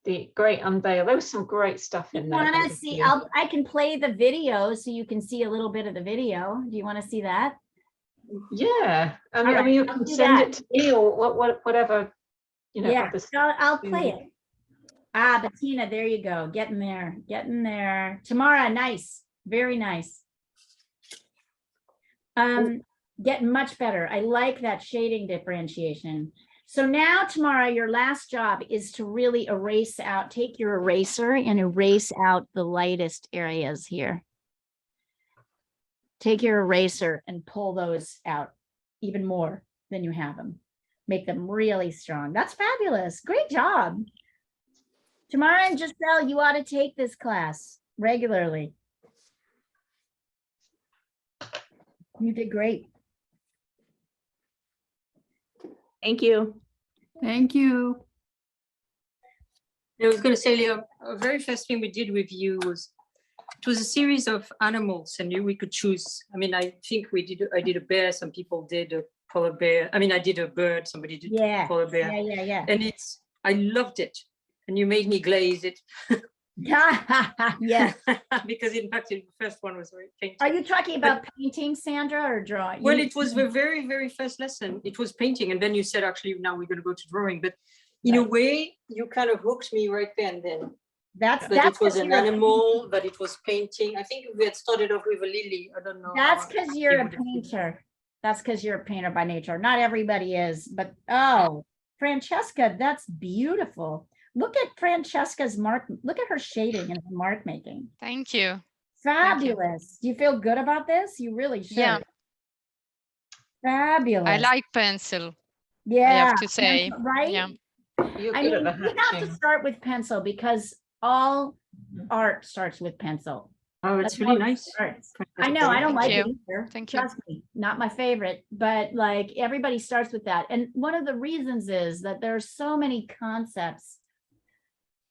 the great unveil. There was some great stuff You in there. want to thank see? you. I can play the video so you can see a little bit of the video. Do you want to see that? Yeah, I mean, right, you I'll can do send that. it to me or whatever, you know. Yeah, other so I'll play Mm. it. Ah, Bettina, there you go. Getting there, getting there. Tamara, nice, very nice. Getting much better. I like that shading differentiation. So now, Tamara, your last job is to really erase out, take your eraser and erase out the lightest areas here. Take your eraser and pull those out even more than you have them. Make them really strong. That's fabulous. Great job. Tamara and Giselle, you ought to take this class regularly. You did great. Thank you. Thank you. I was going to say, Leah, a very first thing we did with you was, it was a series of animals and we could choose. I mean, I think I did a bear, some people did a polar bear. I mean, I did a bird, somebody did a polar bear. Yeah. And I loved it. And you made me glaze it. Yes. Because in fact, the first one was very painting. Are you talking about painting, Sandra, or drawing? Well, it was the very, very first lesson. It was painting. And then you said, actually, now we're going to go to drawing. But in a way, you kind of hooked me right there and then. That's That it was 'cause an you're a animal, that it was painting. I think we had started off with a lily. I don't know. That's how because it you're a would have been. painter. That's because you're a painter by nature. Not everybody is, but oh, Francesca, that's beautiful. Look at Francesca's mark. Look at her shading and her mark making. Thank you. Fabulous. Do you feel good about this? You really should. Yeah. Fabulous. I like pencil, I Yeah. have to say. Right? Yeah. You're I good mean, at the we have to hatching. start with pencil because all art starts with pencil. Oh, That's it's really how it nice. starts. I know, I don't Thank like it you. either. Thank you. Trust me, not my favorite, but like everybody starts with that. And one of the reasons is that there are so many concepts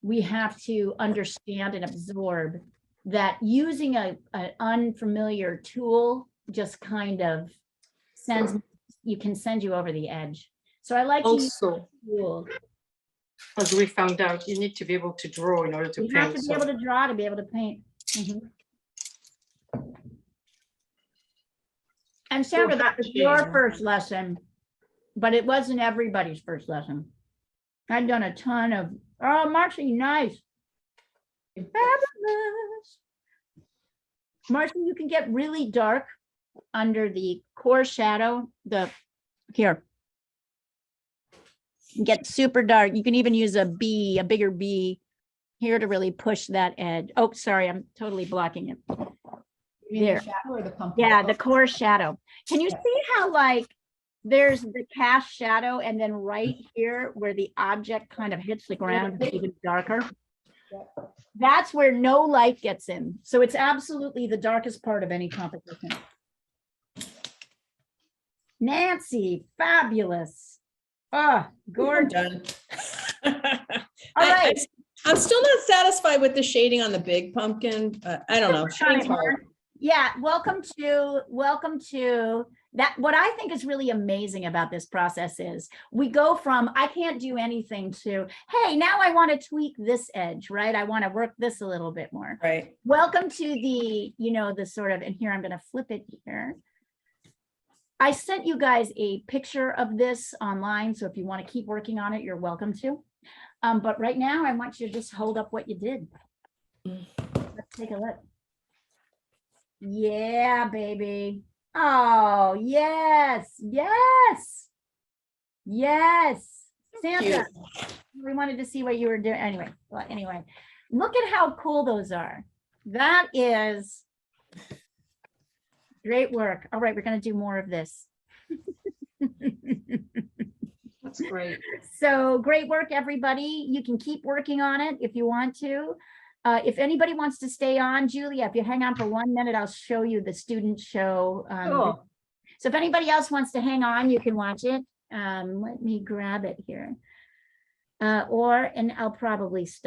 we have to understand and absorb that using an unfamiliar tool just kind of can send you over the edge. So I like to use Also, tools. as we found out, you need to be able to draw in order to You have paint. to be So able to draw to be able to paint. Mhm. And Sandra, that was your hatching. first lesson, but it wasn't everybody's first lesson. I've done a ton of, oh, Marcy, nice. Fabulous. Marcy, you can get really dark under the core shadow, here. You can get super dark. You can even use a bigger B here to really push that edge. Oh, sorry, I'm totally blocking it. You mean the There. shadow or the pumpkin? Yeah, the core shadow. Can you see how like there's the cast shadow and then right here where the object kind of hits the ground, it's even darker? That's where no light gets in. So it's absolutely the darkest part of any composition. Nancy, fabulous. Ah, I'm gorgeous. done. All I- right. I'm still not satisfied with the shading on the big pumpkin, but I don't know. On Shading's it, hard. Mark. Yeah, welcome to that. What I think is really amazing about this process is we go from, I can't do anything to, hey, now I want to tweak this edge, right? I want to work this a little bit more. Right. Welcome to the, the sort of, and here I'm going to flip it here. I sent you guys a picture of this online, so if you want to keep working on it, you're welcome to. But right now, I want you to just hold up what you did. Let's take a look. Yeah, baby. Oh, yes, yes, yes. Santa, we wanted to see what you were doing. Anyway, look at how cool those are. That is great work. All right, we're going to do more of this. That's great. So great work, everybody. You can keep working on it if you want to. If anybody wants to stay on, Julia, if you hang on for 1 minute, I'll show you the student show. Sure. So if anybody else wants to hang on, you can watch it. Let me grab it here. And I'll probably stop.